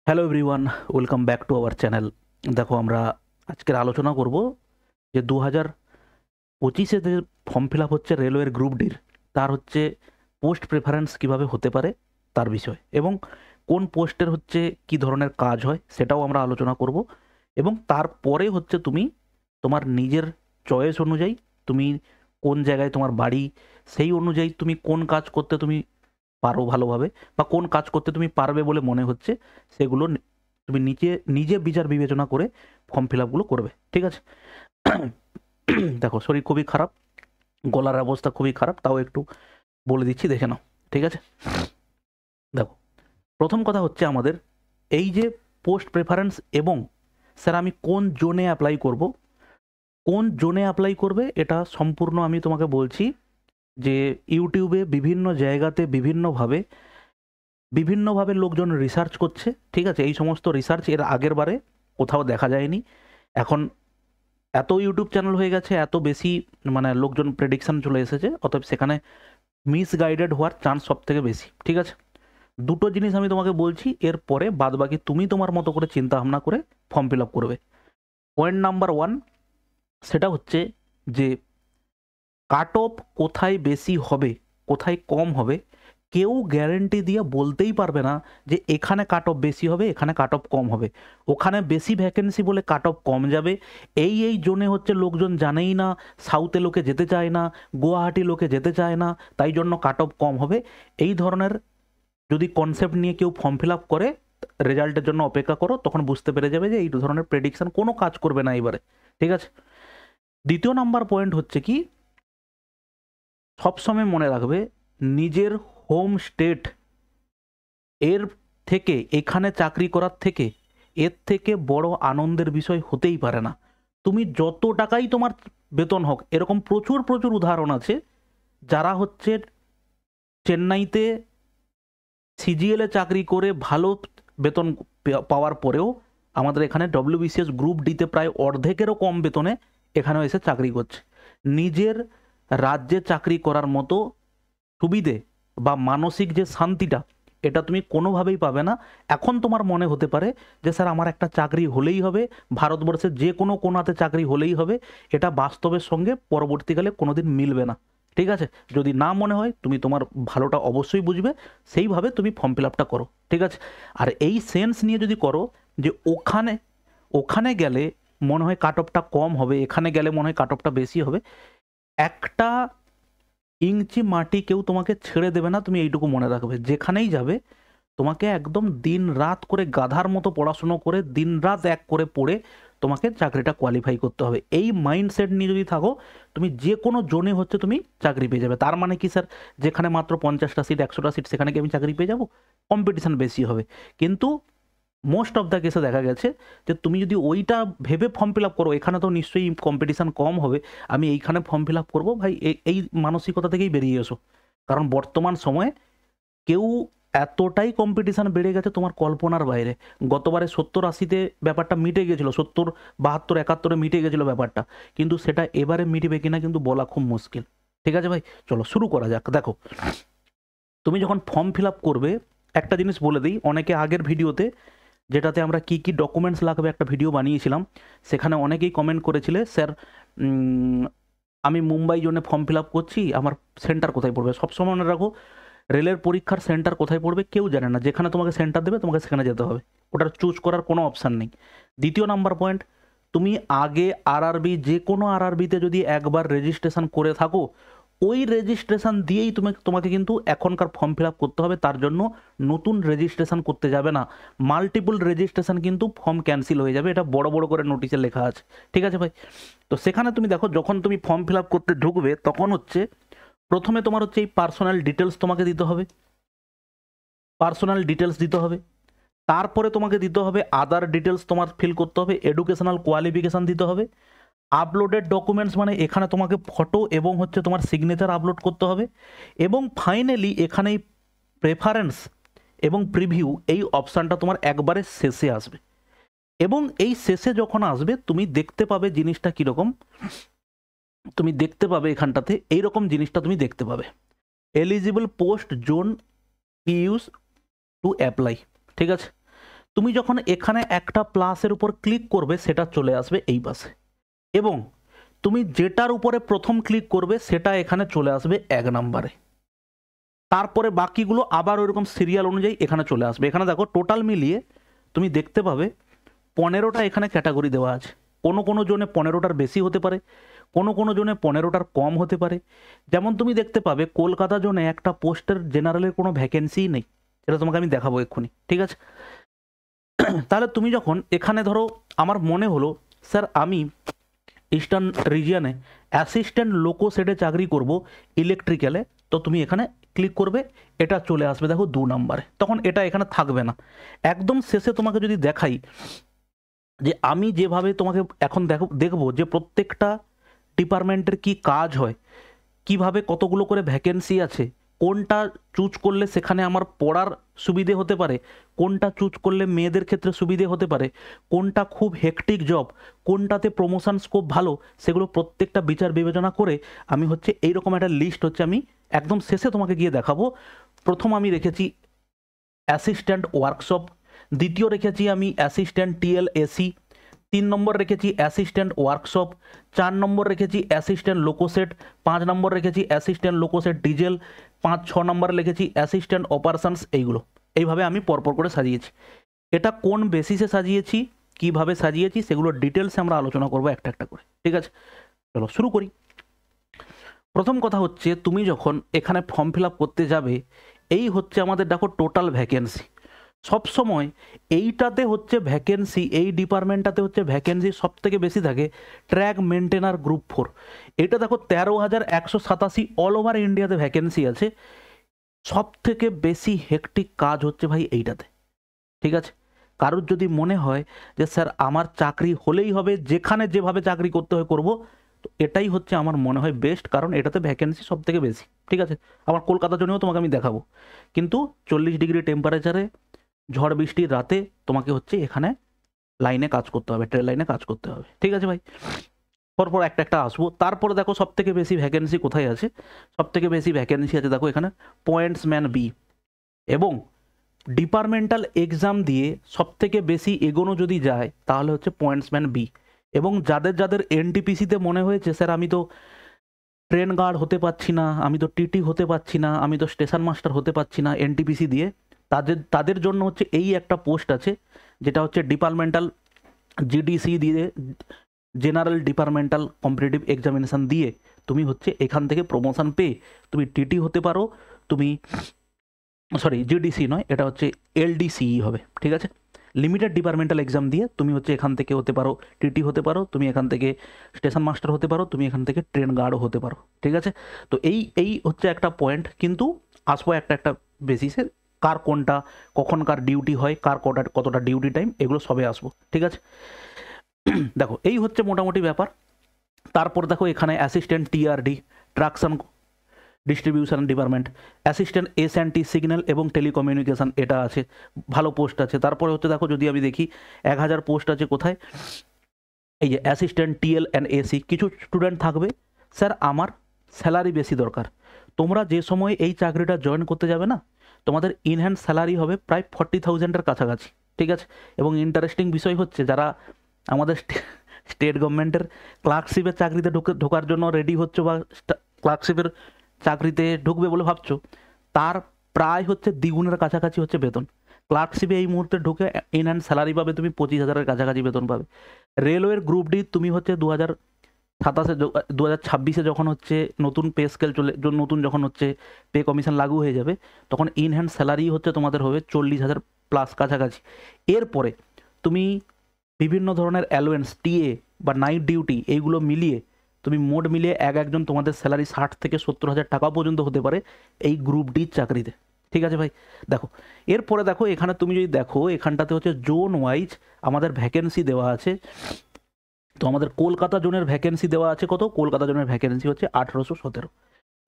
Hello everyone, welcome back to our channel. দেখো, আমরা আজকের আলোচনা করব যে 2025-এ যে ফর্ম ফিল আপ হচ্ছে রেলওয়ের গ্রুপ ডির, তার হচ্ছে পোস্ট প্রেফারেন্স কিভাবে হতে পারে তার বিষয়, এবং কোন পোস্টের হচ্ছে কি ধরনের কাজ হয় সেটাও আমরা আলোচনা করব। এবং তারপরে হচ্ছে তুমি তোমার নিজের চয়েস অনুযায়ী তুমি কোন জায়গায় তোমার বাড়ি, সেই অনুযায়ী তুমি কোন কাজ করতে তুমি পারো ভালোভাবে, বা কোন কাজ করতে তুমি পারবে বলে মনে হচ্ছে সেগুলো তুমি নিজে নিজে বিচার বিবেচনা করে ফর্ম ফিল আপগুলো করবে। ঠিক আছে? দেখো, শরীর খুবই খারাপ, গলার অবস্থা খুবই খারাপ, তাও একটু বলে দিচ্ছি, দেখে নাও। ঠিক আছে? দেখো, প্রথম কথা হচ্ছে আমাদের এই যে পোস্ট প্রেফারেন্স, এবং স্যার আমি কোন জোনে অ্যাপ্লাই করব, কোন জোনে অ্যাপ্লাই করবে এটা সম্পূর্ণ আমি তোমাকে বলছি যে ইউটিউবে বিভিন্ন জায়গাতে বিভিন্নভাবে লোকজন রিসার্চ করছে। ঠিক আছে? এই সমস্ত রিসার্চ এর আগের বারে কোথাও দেখা যায়নি। এখন এত ইউটিউব চ্যানেল হয়ে গেছে, এত বেশি মানে লোকজন প্রেডিকশন চলে এসেছে, অতএব সেখানে মিসগাইডেড হওয়ার চান্স সব থেকে বেশি। ঠিক আছে? দুটো জিনিস আমি তোমাকে বলছি, এরপরে বাদ বাকি তুমি তোমার মতো করে চিন্তা ভাবনা করে ফর্ম ফিল আপ করবে। পয়েন্ট নাম্বার 1, সেটা হচ্ছে যে কাট অফ কোথায় বেশি হবে, কোথায় কম হবে, কেউ গ্যারেন্টি দিয়ে বলতেই পারবে না যে এখানে কাট অফ বেশি হবে, এখানে কাট অফ কম হবে। ওখানে বেশি ভ্যাকেন্সি বলে কাট অফ কম যাবে। এই জোনে হচ্ছে লোকজন জানেই না, সাউথে লোকে যেতে চায় না, গুয়াহাটি লোকে যেতে চায় না, তাই জন্য কাট অফ কম হবে। এই ধরনের যদি কনসেপ্ট নিয়ে কেউ ফর্ম ফিল আপ করে, রেজাল্টের জন্য অপেক্ষা করো, তখন বুঝতে পেরে যাবে যে এই ধরনের প্রেডিকশন কোনো কাজ করবে না এবারে। ঠিক আছে? দ্বিতীয় নাম্বার পয়েন্ট হচ্ছে কি, সবসময় মনে রাখবে নিজের হোম স্টেট এর থেকে, এখানে চাকরি করার থেকে, এর থেকে বড় আনন্দের বিষয় হতেই পারে না। তুমি যত টাকাই তোমার বেতন হোক, এরকম প্রচুর প্রচুর উদাহরণ আছে যারা হচ্ছে চেন্নাইতে সিজিএলে চাকরি করে ভালো বেতন পাওয়ার পরেও আমাদের এখানে ডব্লিউবিসিএস গ্রুপ ডিতে প্রায় অর্ধেকেরও কম বেতনে এখানেও এসে চাকরি করছে। নিজের রাজ্যে চাকরি করার মতো সুবিধে বা মানসিক যে শান্তিটা, এটা তুমি কোনোভাবেই পাবে না। এখন তোমার মনে হতে পারে যে স্যার আমার একটা চাকরি হলেই হবে, ভারতবর্ষের যে কোনো কোনাতে চাকরি হলেই হবে। এটা বাস্তবের সঙ্গে পরবর্তীকালে কোনোদিন মিলবে না। ঠিক আছে? যদি না মনে হয়, তুমি তোমার ভালোটা অবশ্যই বুঝবে, সেইভাবে তুমি ফর্ম ফিল আপটা করো। ঠিক আছে? আর এই সেন্স নিয়ে যদি করো যে ওখানে ওখানে গেলে মনে হয় কাট অফটা কম হবে, এখানে গেলে মনে হয় কাট অফটা বেশি হবে, একটা ইঞ্চি মাটি কেউ তোমাকে ছেড়ে দেবে না। তুমি এইটুকু মনে রাখবে, যেখানেই যাবে তোমাকে একদম দিন রাত করে গাধার মতো পড়াশুনো করে, দিন রাত এক করে পড়ে তোমাকে চাকরিটা কোয়ালিফাই করতে হবে। এই মাইন্ডসেট নিয়ে যদি থাকো, তুমি যে কোনো জোনে হচ্ছে তুমি চাকরি পেয়ে যাবে। তার মানে কি স্যার, যেখানে মাত্র 50টা সিট, 100টা সিট, সেখানে কি আমি চাকরি পেয়ে যাবো? কম্পিটিশন বেশি হবে। কিন্তু মোস্ট অফ দ্য কেসে দেখা গেছে যে তুমি যদি ওইটা ভেবে ফর্ম ফিল আপ করো, এখানে তো নিশ্চয়ই কম্পিটিশান কম হবে, আমি এইখানে ফর্ম ফিল আপ করবো, ভাই এই মানসিকতা থেকেই বেরিয়ে এসো। কারণ বর্তমান সময়ে কেউ, এতটাই কম্পিটিশান বেড়ে গেছে তোমার কল্পনার বাইরে। গতবারে 70-80-তে ব্যাপারটা মিটে গেছিলো, 70-72-71-এ মিটে গেছিলো ব্যাপারটা, কিন্তু সেটা এবারে মিটবে কিনা কিন্তু বলা খুব মুশকিল। ঠিক আছে ভাই, চলো শুরু করা যাক। দেখো, তুমি যখন ফর্ম ফিল আপ করবে, একটা জিনিস বলে দিই, অনেকে আগের ভিডিওতে যেটাতে আমরা কি কি ডকুমেন্টস লাগবে একটা ভিডিও বানিয়েছিলাম, সেখানে অনেকেই কমেন্ট করেছিলে স্যার আমি মুম্বাই জন্য ফর্ম ফিল আপ করছি, আমার সেন্টার কোথায় পড়বে। সবসময় মনে রাখো, রেলের পরীক্ষার সেন্টার কোথায় পড়বে কেউ জানে না। যেখানে তোমাকে সেন্টার দেবে তোমাকে সেখানে যেতে হবে, ওটার চুজ করার কোনো অপশান নেই। দ্বিতীয় নাম্বার পয়েন্ট, তুমি আগে আরআরবি, যে কোনো আরআরবিতে যদি একবার রেজিস্ট্রেশন করে থাকো, ওই রেজিস্ট্রেশন দিয়েই তোমাকে কিন্তু এখনকার ফর্ম ফিল আপ করতে হবে। তার জন্য নতুন রেজিস্ট্রেশন করতে যাবে না। মাল্টিপল রেজিস্ট্রেশন কিন্তু ফর্ম ক্যান্সেল হয়ে যাবে, এটা বড় বড় করে নোটিশে লেখা আছে। ঠিক আছে ভাই? তো সেখানে তুমি দেখো, যখন তুমি ফর্ম ফিল আপ করতে ঢুকবে, তখন হচ্ছে প্রথমে তোমার হচ্ছে এই পার্সোনাল ডিটেলস তোমাকে দিতে হবে, পার্সোনাল ডিটেলস দিতে হবে। তারপরে তোমাকে দিতে হবে আদার ডিটেলস, তোমার ফিল করতে হবে, এডুকেশনাল কোয়ালিফিকেশান দিতে হবে, আপলোডেড ডকুমেন্টস মানে এখানে তোমাকে ফটো এবং হচ্ছে তোমার সিগনেচার আপলোড করতে হবে, এবং ফাইনালি এখানে প্রেফারেন্স এবং প্রিভিউ এই অপশানটা তোমার একবারে শেষে আসবে। এবং এই শেষে যখন আসবে, তুমি দেখতে পাবে জিনিসটা কীরকম, তুমি দেখতে পাবে এখানটাতে এইরকম জিনিসটা তুমি দেখতে পাবে, eligible post zone use to apply. ঠিক আছে? তুমি যখন এখানে একটা প্লাসের উপর ক্লিক করবে সেটা চলে আসবে এই পাশে, এবং তুমি যেটার উপরে প্রথম ক্লিক করবে সেটা এখানে চলে আসবে 1 নম্বরে। তারপরে বাকিগুলো আবার ওইরকম সিরিয়াল অনুযায়ী এখানে চলে আসবে। এখানে দেখো টোটাল মিলিয়ে তুমি দেখতে পাবে 15টা এখানে ক্যাটাগরি দেওয়া আছে। কোনো কোনো জোনে 15টার বেশি হতে পারে, কোনো কোনো জোনে 15টার কম হতে পারে। যেমন তুমি দেখতে পাবে কলকাতা জোনে একটা পোস্টের জেনারেলের কোনো ভ্যাকেন্সিই নেই, সেটা তোমাকে আমি দেখাবো এক্ষুনি, ঠিক আছে? তাহলে তুমি যখন এখানে ধরো আমার মনে হলো স্যার আমি ইস্টার্ন রিজিয়নে অ্যাসিস্ট্যান্ট লোকো সেটে চাকরি করব ইলেকট্রিক্যালে, তো তুমি এখানে ক্লিক করবে, এটা চলে আসবে দেখো 2 নম্বরে। তখন এটা এখানে থাকবে না। একদম শেষে তোমাকে যদি দেখাই যে আমি যেভাবে তোমাকে এখন দেখবো যে প্রত্যেকটা ডিপার্টমেন্টের কি কাজ হয়, কিভাবে কতগুলো করে ভ্যাকেন্সি আছে, কোনটা চুজ করলে সেখানে আমার পড়ার সুবিধে হতে পারে, কোনটা চুজ করলে মেয়েদের ক্ষেত্রে সুবিধে হতে পারে, কোনটা খুব হেকটিক জব, কোনটাতে প্রমোশন স্কোপ ভালো, সেগুলো প্রত্যেকটা বিচার বিবেচনা করে আমি হচ্ছে এইরকম একটা লিস্ট হচ্ছে আমি একদম শেষে তোমাকে গিয়ে দেখাবো। প্রথম আমি রেখেছি অ্যাসিস্ট্যান্ট ওয়ার্কশপ, দ্বিতীয় রেখেছি আমি অ্যাসিস্ট্যান্ট টিএল এসি, 3 নম্বর রেখেছি অ্যাসিস্ট্যান্ট ওয়ার্কশপ, 4 নম্বর রেখেছি অ্যাসিস্ট্যান্ট লোকোসেট, 5 নম্বর রেখেছি অ্যাসিস্ট্যান্ট লোকোসেট ডিজেল, 5-6 নম্বর লিখেছি অ্যাসিস্ট্যান্ট অপারেশনস। এইগুলো এইভাবে আমি পরপর করে সাজিয়েছি। এটা কোন বেসিসে সাজিয়েছি, কিভাবে সাজিয়েছি, সেগুলো ডিটেলসে আমরা আলোচনা করবো একটা একটা করে, ঠিক আছে? চলো শুরু করি। প্রথম কথা হচ্ছে তুমি যখন এখানে ফর্ম ফিল আপ করতে যাবে, এই হচ্ছে আমাদের দেখো টোটাল ভ্যাকেন্সি। সবসময় এইটাতে হচ্ছে ভ্যাকেন্সি, এই ডিপার্টমেন্টটাতে হচ্ছে ভ্যাকেন্সি সব থেকে বেশি থাকে ট্র্যাক মেনটেনার গ্রুপ 4। এটা দেখো 13,187 অল ওভার ইন্ডিয়াতে ভ্যাকেন্সি আছে। সব থেকে বেশি হেক্টিক কাজ হচ্ছে ভাই এইটাতে, ঠিক আছে? কারোর যদি মনে হয় যে স্যার আমার চাকরি হলেই হবে, যেখানে যেভাবে চাকরি করতে হয় করব, তো এটাই হচ্ছে আমার মনে হয় বেস্ট, কারণ এটাতে ভ্যাকেন্সি সব থেকে বেশি, ঠিক আছে? আমার কলকাতার জন্যও তোমাকে আমি দেখাবো, কিন্তু 40 ডিগ্রি টেম্পারেচারে ঝড় বৃষ্টির রাতে তোমাকে হচ্ছে এখানে লাইনে কাজ করতে হবে, ট্রেন লাইনে কাজ করতে হবে, ঠিক আছে ভাই? পরপর একটা একটা আসবো। তারপরে দেখো সব থেকে বেশি ভ্যাকেন্সি কোথায় আছে। সব থেকে বেশি ভ্যাকেন্সি আছে দেখো এখানে পয়েন্টসম্যান বি, এবং ডিপার্টমেন্টাল এক্সাম দিয়ে সব থেকে বেশি এগোনো যদি যায় তাহলে হচ্ছে পয়েন্টসম্যান বি। এবং যাদের যাদের এনটিপিসিতে মনে হয়েছে স্যার আমি তো ট্রেন গার্ড হতে পারছি না, আমি তো টিটি হতে পারছি না, আমি তো স্টেশন মাস্টার হতে পারছি না এনটিপিসি দিয়ে, তাদের জন্য হচ্ছে এই একটা পোস্ট আছে, যেটা হচ্ছে ডিপার্টমেন্টাল জিডিসি দিয়ে, জেনারেল ডিপার্টমেন্টাল কম্পিটিটিভ এক্সামিনেশান দিয়ে তুমি হচ্ছে এখান থেকে প্রমোশন পেয়ে তুমি টিটি হতে পারো, তুমি সরি জিডিসি নয়, এটা হচ্ছে এলডিসিই হবে, ঠিক আছে? লিমিটেড ডিপার্টমেন্টাল এক্সাম দিয়ে তুমি হচ্ছে এখান থেকে হতে পারো টিটি হতে পারো, তুমি এখান থেকে স্টেশন মাস্টার হতে পারো, তুমি এখান থেকে ট্রেন গার্ডও হতে পারো, ঠিক আছে? তো এই হচ্ছে একটা পয়েন্ট, কিন্তু আসবো একটা একটা বেসিসে, কার কোনটা কখনকার ডিউটি হয়, কার কতটা ডিউটি টাইম, এগুলো সবে আসবো, ঠিক আছে? দেখো এই হচ্ছে মোটামুটি ব্যাপার। তারপর দেখো এখানে assistant TRD traction distribution department, assistant SNT signal এবং টেলিকমিউনিকেশন, এটা আছে, ভালো পোস্ট আছে। তারপরে হচ্ছে দেখো যদি আমি দেখি 1000 পোস্ট আছে কোথায়, এই যে অ্যাসিস্ট্যান্ট টিএল অ্যান্ড এসি। কিছু স্টুডেন্ট থাকবে স্যার আমার স্যালারি বেশি দরকার, তোমরা যে সময় এই চাকরিটা জয়েন করতে যাবে না, তোমাদের ইনহ্যান্ড স্যালারি হবে প্রায় 40,000-এর কাছাকাছি, ঠিক আছে? এবং ইন্টারেস্টিং বিষয় হচ্ছে যারা আমাদের স্টেট গভর্নমেন্টের ক্লার্কশিপের চাকরিতে ঢোকার জন্য রেডি হচ্ছে বা ক্লার্কশিপের চাকরিতে ঢুকবে বলে ভাবছো, তার প্রায় হচ্ছে দ্বিগুণের কাছাকাছি হচ্ছে বেতন। ক্লার্কশিপে এই মুহূর্তে ঢুকে ইন হ্যান্ড স্যালারি পাবে তুমি 25,000-এর কাছাকাছি বেতন পাবে। রেলওয়ের গ্রুপ ডি তুমি হচ্ছে 2026-এ যখন হচ্ছে নতুন পে স্কেল নতুন যখন হচ্ছে পে কমিশন লাগু হয়ে যাবে, তখন ইন হ্যান্ড স্যালারি হচ্ছে তোমাদের হবে 40,000 প্লাস কাছাকাছি। এরপরে তুমি বিভিন্ন ধরনের অ্যালোয়েন্স, টিএ বা নাইট ডিউটি, এইগুলো মিলিয়ে তুমি মোট মিলিয়ে একজন তোমাদের স্যালারি 60 থেকে 70,000 টাকা পর্যন্ত হতে পারে এই গ্রুপ ডি চাকরিতে, ঠিক আছে ভাই? দেখো এরপরে দেখো এখানে তুমি যদি দেখো এখানটাতে হচ্ছে জোন ওয়াইজ আমাদের ভ্যাকেন্সি দেওয়া আছে। তো আমাদের কলকাতা জোনের ভ্যাকেন্সি দেওয়া আছে কত? কলকাতা জোনের ভ্যাকেন্সি হচ্ছে 1817।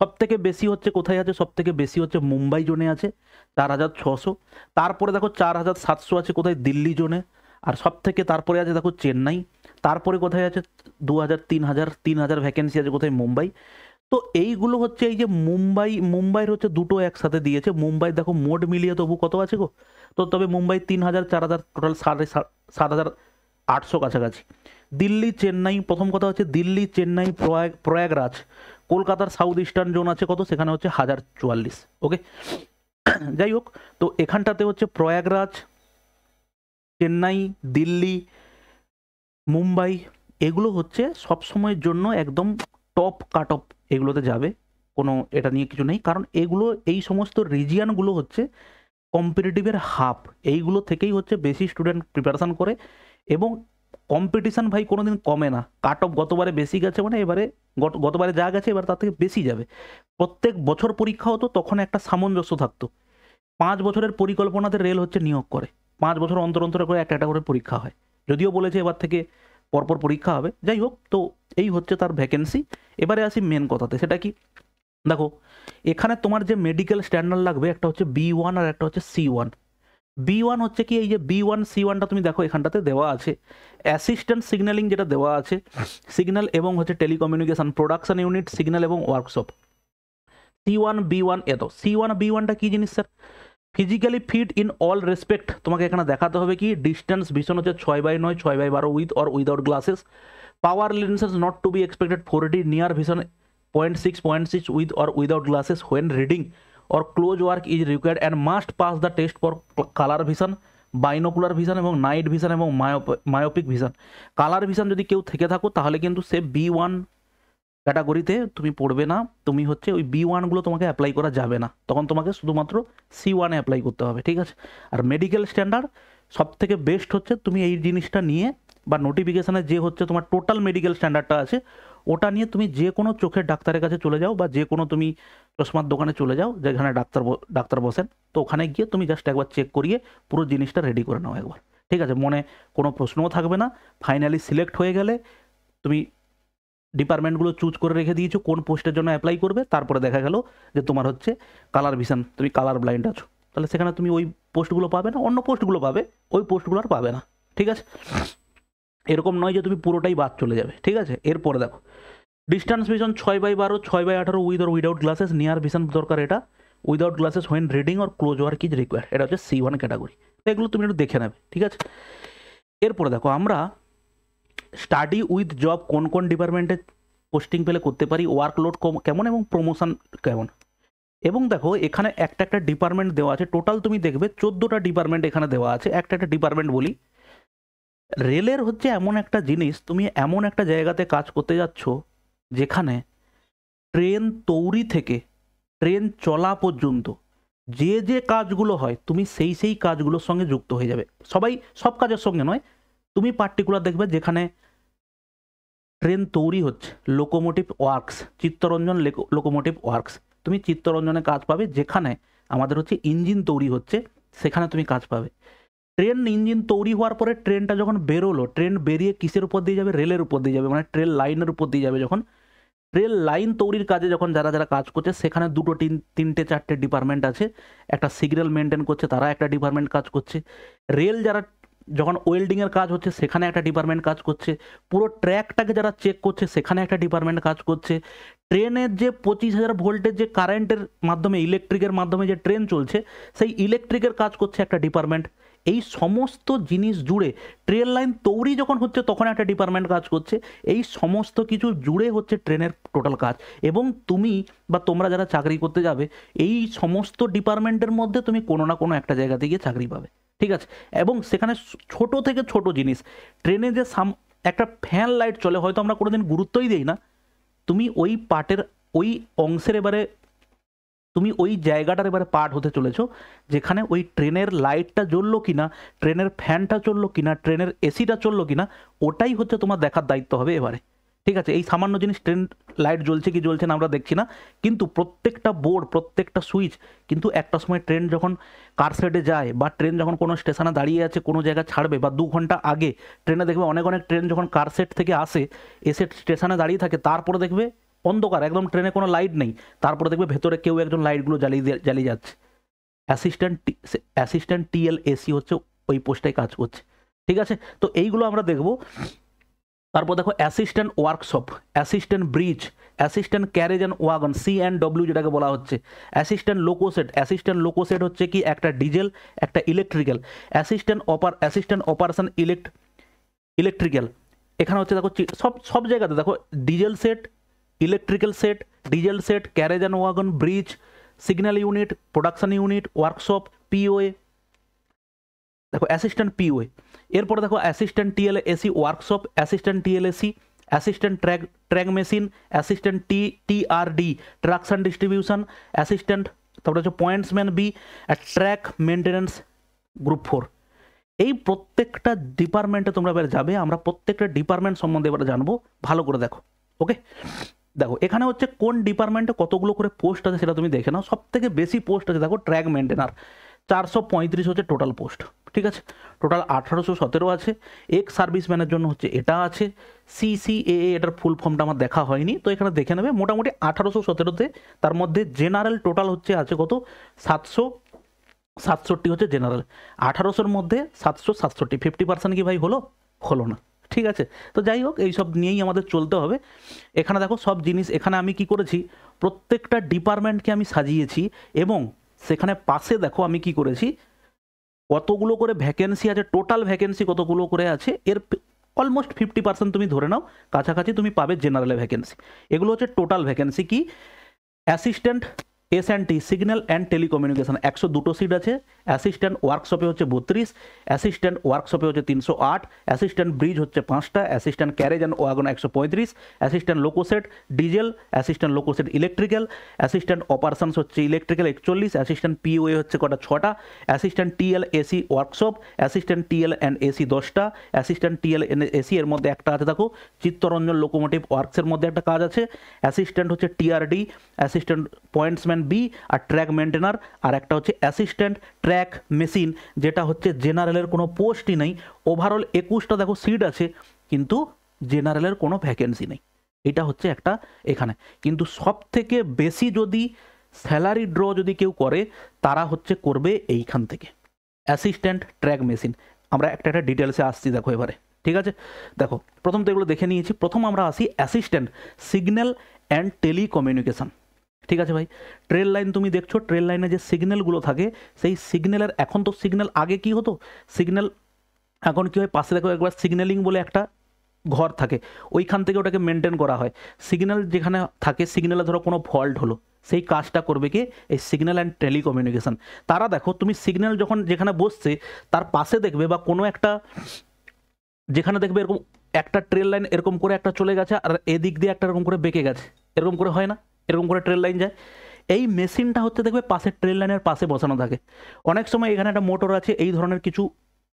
সব থেকে বেশি হচ্ছে কোথায় আছে? সব থেকে বেশি হচ্ছে মুম্বাই জোনে আছে 4,600। তারপরে দেখো 4,700 আছে কোথায়? দিল্লি জোনে। আর সব থেকে তারপরে আছে দেখো চেন্নাই। তারপরে কোথায় আছে 2,000 3,000 ভ্যাকেন্সি আছে কোথায়? মুম্বাই। তো এইগুলো হচ্ছে এই যে মুম্বাইয়ের হচ্ছে দুটো একসাথে দিয়েছে। মুম্বাই দেখো মোট মিলিয়ে তবু কত আছে গো, তো তবে মুম্বাই 3,000 4,000 টোটাল 7,800 কাছাকাছি। দিল্লি চেন্নাই, প্রথম কথা হচ্ছে দিল্লি চেন্নাই প্রয়াগরাজ, কলকাতার সাউথ ইস্টার্ন জোন আছে কত, সেখানে হচ্ছে 1,044। ওকে, যাই হোক, তো এখানটাতে হচ্ছে প্রয়াগরাজ, চেন্নাই, দিল্লি, মুম্বাই, এগুলো হচ্ছে সবসময়ের জন্য একদম টপ কাট অফ এগুলোতে যাবে, কোনো এটা নিয়ে কিছু নেই। কারণ এগুলো এই সমস্ত রিজিয়ানগুলো হচ্ছে কম্পিটিটিভের হাব, এইগুলো থেকেই হচ্ছে বেশি স্টুডেন্ট প্রিপারেশান করে, এবং কম্পিটিশান ভাই কোনোদিন কমে না। কাট অফ গতবারে বেশি গেছে মানে এবারে গতবারে যা গেছে এবার তার থেকে বেশি যাবে। প্রত্যেক বছর পরীক্ষা হতো, তখন একটা সামঞ্জস্য থাকতো। 5 বছরের পরিকল্পনাতে রেল হচ্ছে নিয়োগ করে, 5 বছর অন্তর অন্তর করে একটা করে পরীক্ষা হয়, যদিও বলেছে এবার থেকে পরপর পরীক্ষা হবে। যাই হোক, তো এই হচ্ছে তার ভ্যাকেন্সি। এবারে আসি মেন কথাতে, সেটা কি দেখো, এখানে তোমার যে মেডিকেল স্ট্যান্ডার্ড লাগবে, একটা হচ্ছে B1 আর একটা হচ্ছে C1। B1 হচ্ছে কি, এই যে B1 C1টা তুমি দেখো এখানটাতে দেওয়া আছে, অ্যাসিস্ট্যান্ট সিগন্যালিং যেটা দেওয়া আছে, সিগন্যাল এবং হচ্ছে টেলিকমিউনিকেশন, প্রোডাকশন ইউনিট, সিগন্যাল এবং ওয়ার্কশপ। C1 B1 এত C1 B1টা কি জিনিস sir? Physically fit in all respect, তোমাকে এখানে দেখাতে হবে কি ডিস্টেন্স ভিশন হচ্ছে 6/9 6/12 with or without glasses, power lenses not to be expected 4D, near vision 0.6 with or without glasses when reading or close work is required and must pass the test for colour vision, binocular vision এবং night vision এবং myopic vision. Colour vision যদি কেউ থেকে থাকো তাহলে কিন্তু সে B1 ক্যাটাগরিতে তুমি পড়বে না, তুমি হচ্ছে ওই B1গুলো তোমাকে অ্যাপ্লাই করা যাবে না, তখন তোমাকে শুধুমাত্র C1 অ্যাপ্লাই করতে হবে, ঠিক আছে? আর মেডিকেল স্ট্যান্ডার্ড সব থেকে বেস্ট হচ্ছে তুমি এই জিনিসটা নিয়ে, বা নোটিফিকেশানে যে হচ্ছে তোমার টোটাল মেডিকেল স্ট্যান্ডার্ডটা আছে ওটা নিয়ে তুমি যে কোনো চোখের ডাক্তারের কাছে চলে যাও, বা যে কোনো তুমি চশমার দোকানে চলে যাও যেখানে ডাক্তার বসেন, তো ওখানে গিয়ে তুমি জাস্ট একবার চেক করিয়ে পুরো জিনিসটা রেডি করে নাও একবার, ঠিক আছে? মনে কোনো প্রশ্নও থাকবে না। ফাইনালি সিলেক্ট হয়ে গেলে তুমি ডিপার্টমেন্টগুলো চুজ করে রেখে দিয়েছো কোন পোস্টের জন্য অ্যাপ্লাই করবে, তারপরে দেখা গেল যে তোমার হচ্ছে কালার ভিশন, তুমি কালার ব্লাইন্ড আছো, তাহলে সেখানে তুমি ওই পোস্টগুলো পাবে না, অন্য পোস্টগুলো পাবে, ওই পোস্টগুলো আর পাবে না, ঠিক আছে? এরকম নয় যে তুমি পুরোটাই বাদ চলে যাবে, ঠিক আছে? এরপরে দেখো, distance vision 6/12 6/18 with or without glasses, near vision দরকার এটা, without glasses when reading or close work is required, এটা হচ্ছে C1 ক্যাটাগরি। তো এগুলো তুমি একটু দেখে নেবে, ঠিক আছে? এরপরে দেখো, আমরা স্টাডি উইথ জব কোন কোন ডিপার্টমেন্টে পোস্টিং পেলে করতে পারি, ওয়ার্কলোড কেমন এবং প্রমোশন কেমন। এবং দেখো এখানে একটা একটা ডিপার্টমেন্ট দেওয়া আছে, টোটাল তুমি দেখবে 14টা ডিপার্টমেন্ট এখানে দেওয়া আছে। একটা একটা ডিপার্টমেন্ট বলি, রেলের হচ্ছে এমন একটা জিনিস, তুমি এমন একটা জায়গাতে কাজ করতে যাচ্ছ যেখানে ট্রেন তৈরি থেকে ট্রেন চলা পর্যন্ত যে যে কাজগুলো হয় তুমি সেই কাজগুলোর সঙ্গে যুক্ত হয়ে যাবে। সব কাজের সঙ্গে নয়, তুমি পার্টিকুলার দেখবে যেখানে ট্রেন তৈরি হচ্ছে, locomotive works, Chittaranjan locomotive works, তুমি চিত্তরঞ্জনে কাজ পাবে। যেখানে আমাদের হচ্ছে ইঞ্জিন তৈরি হচ্ছে সেখানে তুমি কাজ পাবে। ট্রেন ইঞ্জিন তৈরি হওয়ার পরে ট্রেনটা যখন বেরোলো, ট্রেন বেরিয়ে কিসের উপর দিয়ে যাবে? রেলের উপর দিয়ে যাবে, মানে ট্রেন লাইনের উপর দিয়ে যাবে। যখন ট্রেন লাইন তৈরির কাজে যখন যারা যারা কাজ করছে, সেখানে দুটো তিনটে চারটে ডিপার্টমেন্ট আছে। একটা সিগন্যাল মেনটেন করছে, তারা একটা ডিপার্টমেন্ট কাজ করছে। রেল যারা যখন ওয়েল্ডিংয়ের কাজ হচ্ছে সেখানে একটা ডিপার্টমেন্ট কাজ করছে। পুরো ট্র্যাকটাকে যারা চেক করছে সেখানে একটা ডিপার্টমেন্ট কাজ করছে। ট্রেনের যে 25,000 ভোল্টের যে কারেন্টের মাধ্যমে, ইলেকট্রিকের মাধ্যমে যে ট্রেন চলছে, সেই ইলেকট্রিকের কাজ করছে একটা ডিপার্টমেন্ট। এই সমস্ত জিনিস জুড়ে ট্রেন লাইন তৈরি যখন হচ্ছে তখন একটা ডিপার্টমেন্ট কাজ করছে। এই সমস্ত কিছু জুড়ে হচ্ছে ট্রেনের টোটাল কাজ। এবং তুমি বা তোমরা যারা চাকরি করতে যাবে, এই সমস্ত ডিপার্টমেন্টের মধ্যে তুমি কোনো না কোনো একটা জায়গাতে গিয়ে চাকরি পাবে, ঠিক আছে? এবং সেখানে ছোট থেকে ছোট জিনিস, ট্রেনে যে একটা ফ্যান লাইট চলে, হয়তো আমরা কোনোদিন গুরুত্বই দিই না, তুমি ওই পার্টের ওই অংশের এবারে তুমি ওই জায়গাটার এবারে পার্ট হতে চলেছো, যেখানে ওই ট্রেনের লাইটটা জ্বললো কিনা, ট্রেনের ফ্যানটা চললো কিনা, ট্রেনের এসিটা চললো কিনা, ওটাই হচ্ছে তোমার দেখার দায়িত্ব হবে এবারে, ঠিক আছে? এই সামান্য জিনিস, ট্রেন লাইট জ্বলছে কি জ্বলছে না আমরা দেখছি না, কিন্তু প্রত্যেকটা বোর্ড, প্রত্যেকটা সুইচ, কিন্তু একটা সময় ট্রেন যখন কারশেডে যায়, বা ট্রেন যখন কোনো স্টেশনে দাঁড়িয়ে আছে, কোনো জায়গা ছাড়বে, বা 2 ঘন্টা আগে ট্রেনে দেখবে অনেক ট্রেন যখন কারশেড থেকে এসে স্টেশনে দাঁড়িয়ে থাকে, তারপরে দেখবে অন্ধকার একদম, ট্রেনে কোনো লাইট নেই, তারপরে দেখবে ভেতরে কেউ একজন লাইটগুলো জ্বালিয়ে যাচ্ছে। অ্যাসিস্ট্যান্ট TLAC হচ্ছে ওই পোস্টটায় কাজ করছে, ঠিক আছে? তো এইগুলো আমরা দেখব। তারপর দেখো assistant workshop, assistant bridge, assistant carriage and wagon, C&W যেটাকে বলা হচ্ছে, অ্যাসিস্ট্যান্ট লোকোসেট। অ্যাসিস্ট্যান্ট লোকোসেট হচ্ছে কি একটা ডিজেল একটা ইলেকট্রিক্যাল, অ্যাসিস্ট্যান্ট অপারেশন ইলেকট্রিক্যাল। এখানে হচ্ছে দেখো সব সব জায়গাতে দেখো diesel set, electrical set, diesel set, carriage and wagon, bridge, signal unit, production unit, workshop, POA. দেখো অ্যাসিস্ট্যান্ট পিওএ। এরপরে দেখো assistant TLAC workshop, assistant TLAC, assistant track machine, assistant TRD traction distribution, assistant, তারপরে হচ্ছে pointsman B, track maintenance group 4। এই প্রত্যেকটা ডিপার্টমেন্টে তোমরা এবার যাবে, আমরা প্রত্যেকটা ডিপার্টমেন্ট সম্বন্ধে এবার জানবো, ভালো করে দেখো। ওকে, দেখো এখানে হচ্ছে কোন ডিপার্টমেন্টে কতগুলো করে পোস্ট আছে সেটা তুমি দেখে নাও। সব থেকে বেশি পোস্ট আছে দেখো ট্র্যাক মেনটেনার, 435 হচ্ছে টোটাল পোস্ট। ঠিক আছে, টোটাল 1817 আছে। এক্স সার্ভিসম্যানের জন্য হচ্ছে এটা আছে, CCAA, এটার ফুল ফর্মটা আমার দেখা হয়নি, তো এখানে দেখে নেবে। মোটামুটি 1817তে, তার মধ্যে জেনারেল টোটাল হচ্ছে আছে কত, 767 হচ্ছে জেনারেল। 1800-র মধ্যে 767, 50% কি ভাই হলো? হলো না। ঠিক আছে, তো যাই হোক, এইসব নিয়েই আমাদের চলতে হবে। এখানে দেখো সব জিনিস, এখানে আমি কি করেছি, প্রত্যেকটা ডিপার্টমেন্টকে আমি সাজিয়েছি, এবং সেখানে পাশে দেখো আমি কি করেছি, কতগুলো করে ভ্যাকেন্সি আছে, টোটাল ভ্যাকেন্সি কতগুলো করে আছে, এর অলমোস্ট 50% তুমি ধরে নাও, কাছাকাছি তুমি পাবে জেনারেলে ভ্যাকেন্সি। এগুলো হচ্ছে টোটাল ভ্যাকেন্সি। কি, assistant S&T signal and telecommunication 102 seat আছে, অ্যাসিস্ট্যান্ট ওয়ার্কশপে হচ্ছে 32, অ্যাসিস্ট্যান্ট ওয়ার্কশপে হচ্ছে 308, অ্যাসিস্ট্যান্ট ব্রিজ হচ্ছে 5টা, assistant carriage and wagon 135, assistant লোকোসেট diesel, assistant লোকোসেট electrical, assistant operations হচ্ছে ইলেকট্রিক্যাল 41, অ্যাসিস্ট্যান্ট POA হচ্ছে কটা, 6টা, assistant TLAC workshop, assistant TL&AC 10টা, অ্যাসিস্ট্যান্ট TL&AC এর মধ্যে একটা আছে দেখো চিত্তরঞ্জন লোকোমোটিভ ওয়ার্কসের মধ্যে একটা কাজ আছে, অ্যাসিস্ট্যান্ট হচ্ছে TRD, অ্যাসিস্ট্যান্ট পয়েন্টসম্যান বি, আর ট্র্যাক মেনটেনার, আর একটা হচ্ছে অ্যাসিস্ট্যান্ট ট্র্যাক মেশিন, যেটা হচ্ছে জেনারেলের কোনো পোস্টই নেই। ওভারঅল 21টা দেখো সিট আছে, কিন্তু জেনারেলের কোনো ভ্যাকেন্সি নেই। এটা হচ্ছে একটা এখানে। কিন্তু সব থেকে বেশি যদি স্যালারি ড্র যদি কেউ করে, তারা হচ্ছে করবে এইখান থেকে, অ্যাসিস্ট্যান্ট ট্র্যাক মেশিন। আমরা একটা একটা ডিটেলসে আসছি দেখো এবারে। ঠিক আছে, দেখো প্রথম তো এগুলো দেখে নিয়েছি। প্রথম আমরা আসি অ্যাসিস্ট্যান্ট সিগন্যাল অ্যান্ড টেলিকমিউনিকেশন। ঠিক আছে ভাই, ট্রেন লাইন তুমি দেখছো, ট্রেন লাইনে যে সিগন্যালগুলো থাকে, সেই সিগন্যালের, এখন তো সিগন্যাল, আগে কি হতো সিগন্যাল, এখন কি হয়, পাশে দেখো একবার সিগন্যালিং বলে একটা ঘর থাকে, ওইখান থেকে ওটাকে মেনটেন করা হয়। সিগন্যাল যেখানে থাকে, সিগন্যালে ধরো কোনো ফল্ট হলো, সেই কাজটা করবে কি এই সিগন্যাল অ্যান্ড টেলিকমিউনিকেশন। তারা দেখো তুমি সিগন্যাল যখন যেখানে বসছে, তার পাশে দেখবে, বা কোনো একটা যেখানে দেখবে এরকম একটা ট্রেন লাইন এরকম করে একটা চলে গেছে, আর এদিক দিয়ে একটা এরকম করে বেঁকে গেছে, এরকম করে হয় না, এরকম করে ট্রেন লাইন যায়। এই মেশিনটা হচ্ছে দেখবে পাশে ট্রেন লাইনের পাশে বসানো থাকে। অনেক সময় এখানে একটা মোটর আছে, এই ধরনের কিছু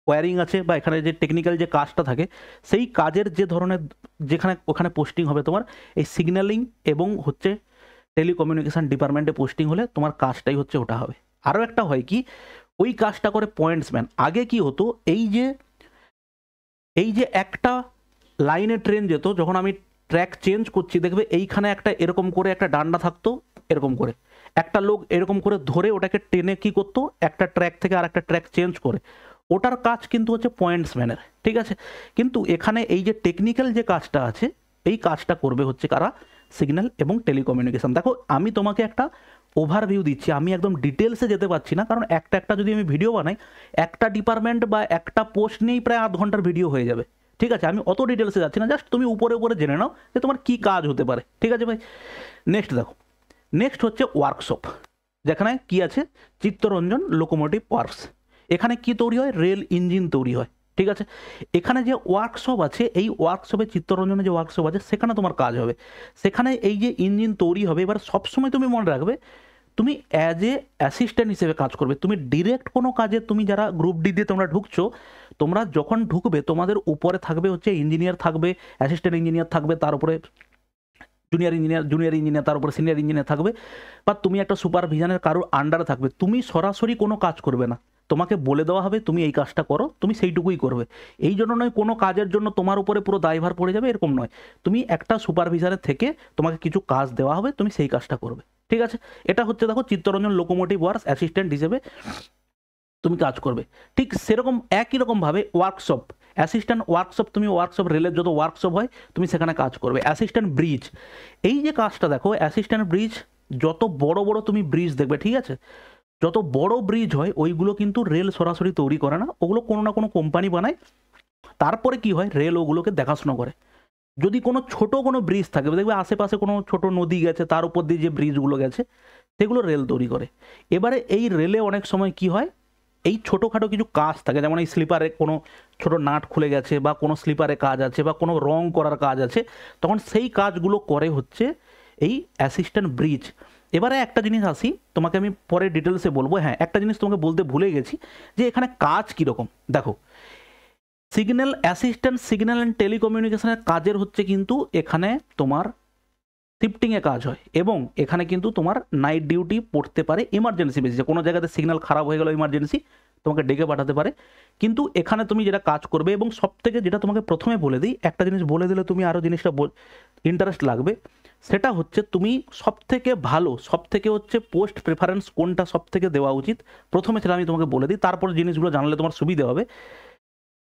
ওয়্যারিং আছে, বা এখানে যে টেকনিক্যাল যে কাজটা থাকে, সেই কাজের যে ধরনের যেখানে ওখানে পোস্টিং হবে তোমার, এই সিগন্যালিং এবং হচ্ছে টেলিকমিউনিকেশন ডিপার্টমেন্টে পোস্টিং হলে তোমার কাজটাই হচ্ছে ওটা হবে। আরও একটা হয় কি, ওই কাজটা করে পয়েন্টসম্যান। আগে কি হতো, এই যে একটা লাইনে ট্রেন যেত, যখন আমি ট্র্যাক চেঞ্জ করছি, দেখবে এইখানে একটা এরকম করে একটা ডান্ডা থাকতো, এরকম করে একটা লোক এরকম করে ধরে ওটাকে টেনে কি করতো, একটা ট্র্যাক থেকে আর একটা ট্র্যাক চেঞ্জ করে, ওটার কাজ কিন্তু হচ্ছে পয়েন্টসম্যানের। ঠিক আছে, কিন্তু এখানে এই যে টেকনিক্যাল যে কাজটা আছে, এই কাজটা করবে হচ্ছে কারা, সিগন্যাল এবং টেলিকমিউনিকেশন। দেখো আমি তোমাকে একটা ওভারভিউ দিচ্ছি, আমি একদম ডিটেলসে যেতে পারছি না, কারণ একটা একটা যদি আমি ভিডিও বানাই, একটা ডিপার্টমেন্ট বা একটা পোস্ট নিয়েই প্রায় আধ ঘন্টার ভিডিও হয়ে যাবে। ঠিক আছে, আমি অত ডিটেলসে যাচ্ছি না, জাস্ট তুমি উপরে উপরে জেনে নাও যে তোমার কী কাজ হতে পারে। ঠিক আছে ভাই, নেক্সট দেখো, নেক্সট হচ্ছে ওয়ার্কশপ, যেখানে কি আছে, চিত্তরঞ্জন লোকোমোটিভ ওয়ার্কস। এখানে কি তৈরি হয়, রেল ইঞ্জিন তৈরি হয়। ঠিক আছে, এখানে যে ওয়ার্কশপ আছে, এই ওয়ার্কশপে চিত্তরঞ্জনে যে ওয়ার্কশপ আছে, সেখানে তোমার কাজ হবে, সেখানে এই যে ইঞ্জিন তৈরি হবে। এবার সবসময় তুমি মনে রাখবে, তুমি অ্যাজ এ অ্যাসিস্ট্যান্ট হিসেবে কাজ করবে, তুমি ডিরেক্ট কোনো কাজে, তুমি যারা গ্রুপ ডি দিয়ে তোমরা ঢুকছো, তোমরা যখন ঢুকবে, তোমাদের উপরে থাকবে হচ্ছে ইঞ্জিনিয়ার থাকবে, অ্যাসিস্ট্যান্ট ইঞ্জিনিয়ার থাকবে, তার উপরে জুনিয়র ইঞ্জিনিয়ার, তার উপরে সিনিয়র ইঞ্জিনিয়ার থাকবে, বা তুমি একটা সুপারভিশনের কারোর আন্ডারে থাকবে। তুমি সরাসরি কোনো কাজ করবে না, তোমাকে বলে দেওয়া হবে তুমি এই কাজটা করো, তুমি সেইটুকুই করবে। এই জন্য নয় কোনো কাজের জন্য তোমার উপরে পুরো দায়ভার পড়ে যাবে, এরকম নয়। তুমি একটা সুপারভিশনের থেকে তোমাকে কিছু কাজ দেওয়া হবে, তুমি সেই কাজটা করবে। ঠিক আছে, এটা হচ্ছে দেখো চিত্তরঞ্জন লোকোমোটিভ ওয়ার্কস অ্যাসিস্ট্যান্ট হিসেবে তুমি কাজ করবে। ঠিক সেরকম একই রকমভাবে ওয়ার্কশপ, অ্যাসিস্ট্যান্ট ওয়ার্কশপ, তুমি ওয়ার্কশপ, রেলের যত ওয়ার্কশপ হয় তুমি সেখানে কাজ করবে। অ্যাসিস্ট্যান্ট ব্রিজ, এই যে কাজটা দেখো, অ্যাসিস্ট্যান্ট ব্রিজ, যত বড় বড় তুমি ব্রিজ দেখবে, ঠিক আছে, যত বড় ব্রিজ হয় ওইগুলো কিন্তু রেল সরাসরি তৈরি করে না, ওগুলো কোনো না কোনো কোম্পানি বানায়। তারপরে কি হয়, রেল ওগুলোকে দেখাশোনা করে। যদি কোনো ছোট কোনো ব্রিজ থাকে, দেখবে আশেপাশে কোনো ছোট নদী গেছে, তার উপর দিয়ে যে ব্রিজগুলো গেছে সেগুলো রেল তৈরি করে। এবারে এই রেলে অনেক সময় কি হয়, এই ছোটোখাটো কিছু কাজ থাকে, যেমন এই স্লিপারে কোনো ছোট নাট খুলে গেছে, বা কোনো স্লিপারে কাজ আছে, বা কোনো রং করার কাজ আছে, তখন সেই কাজগুলো করে হচ্ছে এই অ্যাসিস্ট্যান্ট ব্রিজ। এবারে একটা জিনিস আসি, তোমাকে আমি পরে ডিটেলসে বলবো। হ্যাঁ, একটা জিনিস তোমাকে বলতে ভুলে গেছি, যে এখানে কাজ কীরকম দেখো। সিগন্যাল অ্যাসিস্ট্যান্ট সিগন্যাল অ্যান্ড টেলিকমিউনিকেশনের কাজের হচ্ছে কিন্তু এখানে তোমার শিফটিংয়ে কাজ হয়, এবং এখানে কিন্তু তোমার নাইট ডিউটি পড়তে পারে ইমার্জেন্সি বেসিসে। কোনো জায়গাতে সিগন্যাল খারাপ হয়ে গেল ইমার্জেন্সি, তোমাকে ডেকে পাঠাতে পারে। কিন্তু এখানে তুমি যেটা কাজ করবে, এবং সবথেকে যেটা তোমাকে প্রথমে বলে দিই, একটা জিনিস বলে দিলে তুমি আরও জিনিসটা ইন্টারেস্ট লাগবে, সেটা হচ্ছে তুমি সবথেকে ভালো, সবথেকে হচ্ছে পোস্ট প্রেফারেন্স কোনটা সবথেকে দেওয়া উচিত, প্রথমে সেটা আমি তোমাকে বলে দিই, তারপর জিনিসগুলো জানলে তোমার সুবিধা হবে।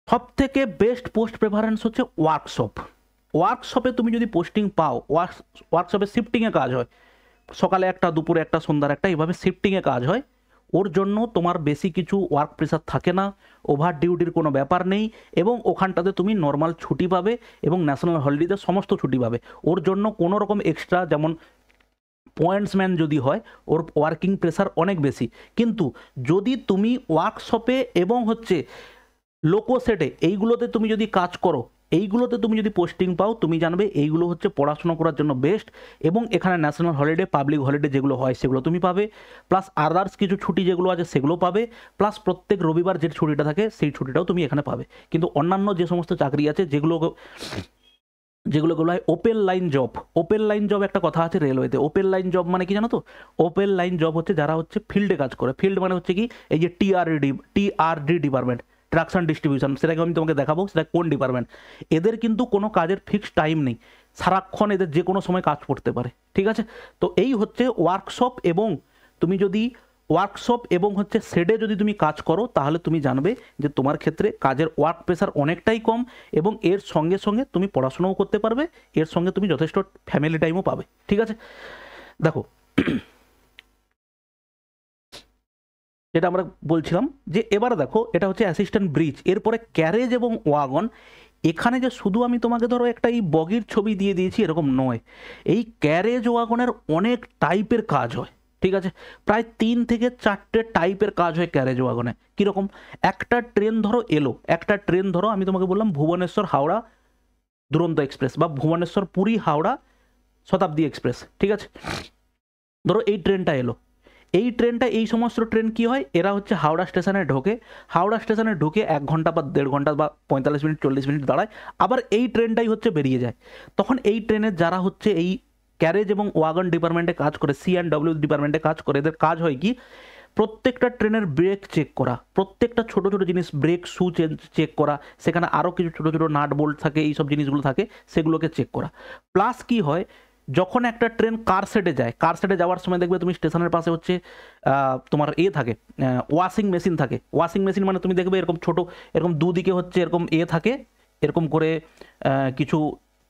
সবথেকে বেস্ট পোস্ট প্রেফারেন্স হচ্ছে ওয়ার্কশপ। ওয়ার্কশপে তুমি যদি পোস্টিং পাও, ওয়ার্কশপে শিফটিংয়ে কাজ হয়, সকালে একটা, দুপুরে একটা, সন্ধ্যার একটা, এইভাবে শিফটিংয়ে কাজ হয়। ওর জন্য তোমার বেশি কিছু ওয়ার্ক প্রেশার থাকে না, ওভার ডিউটির কোনো ব্যাপার নেই, এবং ওখানটাতে তুমি নর্মাল ছুটি পাবে, এবং ন্যাশনাল হলিডেতে সমস্ত ছুটি পাবে। ওর জন্য কোনো রকম এক্সট্রা, যেমন পয়েন্টসম্যান যদি হয়, ওর ওয়ার্কিং প্রেশার অনেক বেশি। কিন্তু যদি তুমি ওয়ার্কশপে এবং হচ্ছে লোকো সেটে, এইগুলোতে তুমি যদি কাজ করো, এইগুলোতে তুমি যদি পোস্টিং পাও, তুমি জানবে এইগুলো হচ্ছে পড়াশোনা করার জন্য বেস্ট, এবং এখানে ন্যাশনাল হলিডে, পাবলিক হলিডে যেগুলো হয় সেগুলো তুমি পাবে, প্লাস আদার্স কিছু ছুটি যেগুলো আছে সেগুলো পাবে, প্লাস প্রত্যেক রবিবার যে ছুটিটা থাকে সেই ছুটিটাও তুমি এখানে পাবে। কিন্তু অন্যান্য যে সমস্ত চাকরি আছে যেগুলো হয় open line job, open line job একটা কথা আছে রেলওয়েতে। ওপেন লাইন জব মানে কি জানো তো? ওপেন লাইন জব হচ্ছে যারা হচ্ছে ফিল্ডে কাজ করে। ফিল্ড মানে হচ্ছে কি, এই যে টিআরডি ডিপার্টমেন্ট, ট্রাকশন ডিস্ট্রিবিউশন, সেটাকে আমি তোমাকে দেখাবো সেটা কোন ডিপার্টমেন্ট। এদের কিন্তু কোনো কাজের ফিক্সড টাইম নেই, সারাক্ষণ এদের যে কোনো সময় কাজ করতে পারে, ঠিক আছে। তো এই হচ্ছে ওয়ার্কশপ, এবং তুমি যদি ওয়ার্কশপ এবং হচ্ছে শেডে যদি তুমি কাজ করো, তাহলে তুমি জানবে যে তোমার ক্ষেত্রে কাজের ওয়ার্ক প্রেশার অনেকটাই কম, এবং এর সঙ্গে সঙ্গে তুমি পড়াশোনাও করতে পারবে, এর সঙ্গে তুমি যথেষ্ট ফ্যামিলি টাইমও পাবে, ঠিক আছে। দেখো, যেটা আমরা বলছিলাম, যে এবার দেখো, এটা হচ্ছে অ্যাসিস্ট্যান্ট ব্রিজ। এরপরে ক্যারেজ এবং ওয়াগন। এখানে যে শুধু আমি তোমাকে ধরো একটা এই বগির ছবি দিয়ে দিয়েছি এরকম নয়, এই ক্যারেজ ওয়াগনের অনেক টাইপের কাজ হয়, ঠিক আছে। প্রায় 3 থেকে 4টে টাইপের কাজ হয় ক্যারেজ ওয়াগনে। কীরকম? একটা ট্রেন ধরো এলো, একটা ট্রেন ধরো, আমি তোমাকে বললাম ভুবনেশ্বর হাওড়া দুরন্ত এক্সপ্রেস, বা ভুবনেশ্বর পুরী হাওড়া শতাব্দী এক্সপ্রেস, ঠিক আছে। ধরো এই ট্রেনটা এলো, এই ট্রেনটা, এই সমস্ত ট্রেন কি হয়, এরা হচ্ছে হাওড়া স্টেশনে ঢোকে, হাওড়া স্টেশনে ঢুকে 1 ঘন্টা বা 1.5 ঘন্টা বা 45 মিনিট 40 মিনিট দাঁড়ায়, আবার এই ট্রেনটাই হচ্ছে বেরিয়ে যায়। তখন এই ট্রেনের যারা হচ্ছে এই ক্যারেজ এবং ওয়াগন ডিপার্টমেন্টে কাজ করে, C&W ডিপার্টমেন্টে কাজ করে, এদের কাজ হয় কি, প্রত্যেকটা ট্রেনের ব্রেক চেক করা, প্রত্যেকটা ছোটো ছোটো জিনিস, ব্রেক শু চেক করা, সেখানে আরও কিছু ছোটো ছোটো নাট বোল্ট থাকে, এই সব জিনিসগুলো থাকে, সেগুলোকে চেক করা। প্লাস কি হয়, যখন একটা ট্রেন কার সেটে যায়, কার সেটে যাওয়ার সময় দেখবে তুমি স্টেশনের পাশে হচ্ছে তোমার থাকে, ওয়াশিং মেশিন থাকে। ওয়াশিং মেশিন মানে তুমি দেখবে এরকম ছোটো, এরকম দুদিকে হচ্ছে এরকম থাকে, এরকম করে কিছু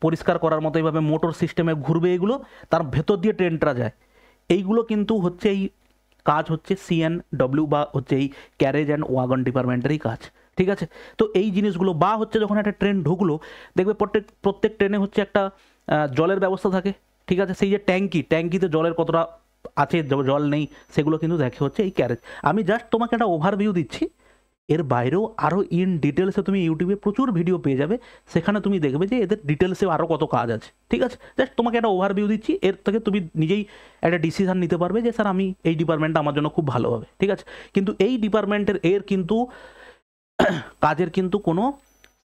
পরিষ্কার করার মতো এইভাবে মোটর সিস্টেমে ঘুরবে, এগুলো তার ভেতর দিয়ে ট্রেনটা যায়। এইগুলো কিন্তু হচ্ছে এই কাজ হচ্ছে C&W বা হচ্ছে এই ক্যারেজ অ্যান্ড ওয়াগন ডিপার্টমেন্টেরই কাজ, ঠিক আছে। তো এই জিনিসগুলো, বা হচ্ছে যখন একটা ট্রেন ঢুকলো, দেখবে প্রত্যেক ট্রেনে হচ্ছে একটা জলের ব্যবস্থা থাকে, ঠিক আছে। সেই যে ট্যাঙ্কিতে জলের কতটা আছে, জল নেই, সেগুলো কিন্তু দেখে হচ্ছে এই ক্যারেজ। আমি জাস্ট তোমাকে একটা ওভারভিউ দিচ্ছি, এর বাইরেও আরও ইন ডিটেলসে তুমি ইউটিউবে প্রচুর ভিডিও পেয়ে যাবে, সেখানে তুমি দেখবে যে এদের ডিটেলসে আরও কত কাজ আছে, ঠিক আছে। জাস্ট তোমাকে একটা ওভারভিউ দিচ্ছি, এর থেকে তুমি নিজেই একটা ডিসিশান নিতে পারবে যে স্যার আমি এই ডিপার্টমেন্টটা আমার জন্য খুব ভালো হবে, ঠিক আছে। কিন্তু এই ডিপার্টমেন্টের কিন্তু কাজের কিন্তু কোনো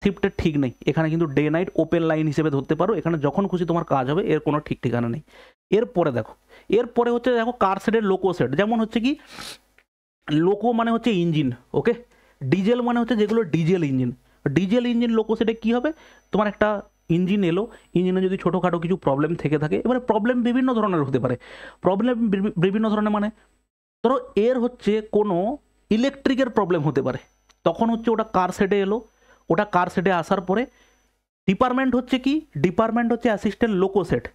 শিফটের ঠিক নেই, এখানে কিন্তু ডে নাইট ওপেন লাইন হিসেবে ধরতে পারো, এখানে যখন খুশি তোমার কাজ হবে, এর কোনো ঠিক ঠিকানা নেই। এরপরে হচ্ছে দেখো কার সেটের লোকো সেট। যেমন হচ্ছে কি, লোকো মানে হচ্ছে ইঞ্জিন, ওকে। ডিজেল মানে হচ্ছে যেগুলো ডিজেল ইঞ্জিন। লোকো সেটে কী হবে, তোমার একটা ইঞ্জিন এলো, ইঞ্জিনে যদি ছোটোখাটো কিছু প্রবলেম থেকে থাকে, এবারে প্রবলেম বিভিন্ন ধরনের হতে পারে, বিভিন্ন ধরনের মানে ধরো এর হচ্ছে কোনো ইলেকট্রিকের প্রবলেম হতে পারে, তখন হচ্ছে ওটা কার সেটে এলো, ওটা কার সেটে আসার পরে ডিপার্টমেন্ট হচ্ছে কি, ডিপার্টমেন্ট হচ্ছে অ্যাসিস্ট্যান্ট লোকোসেট।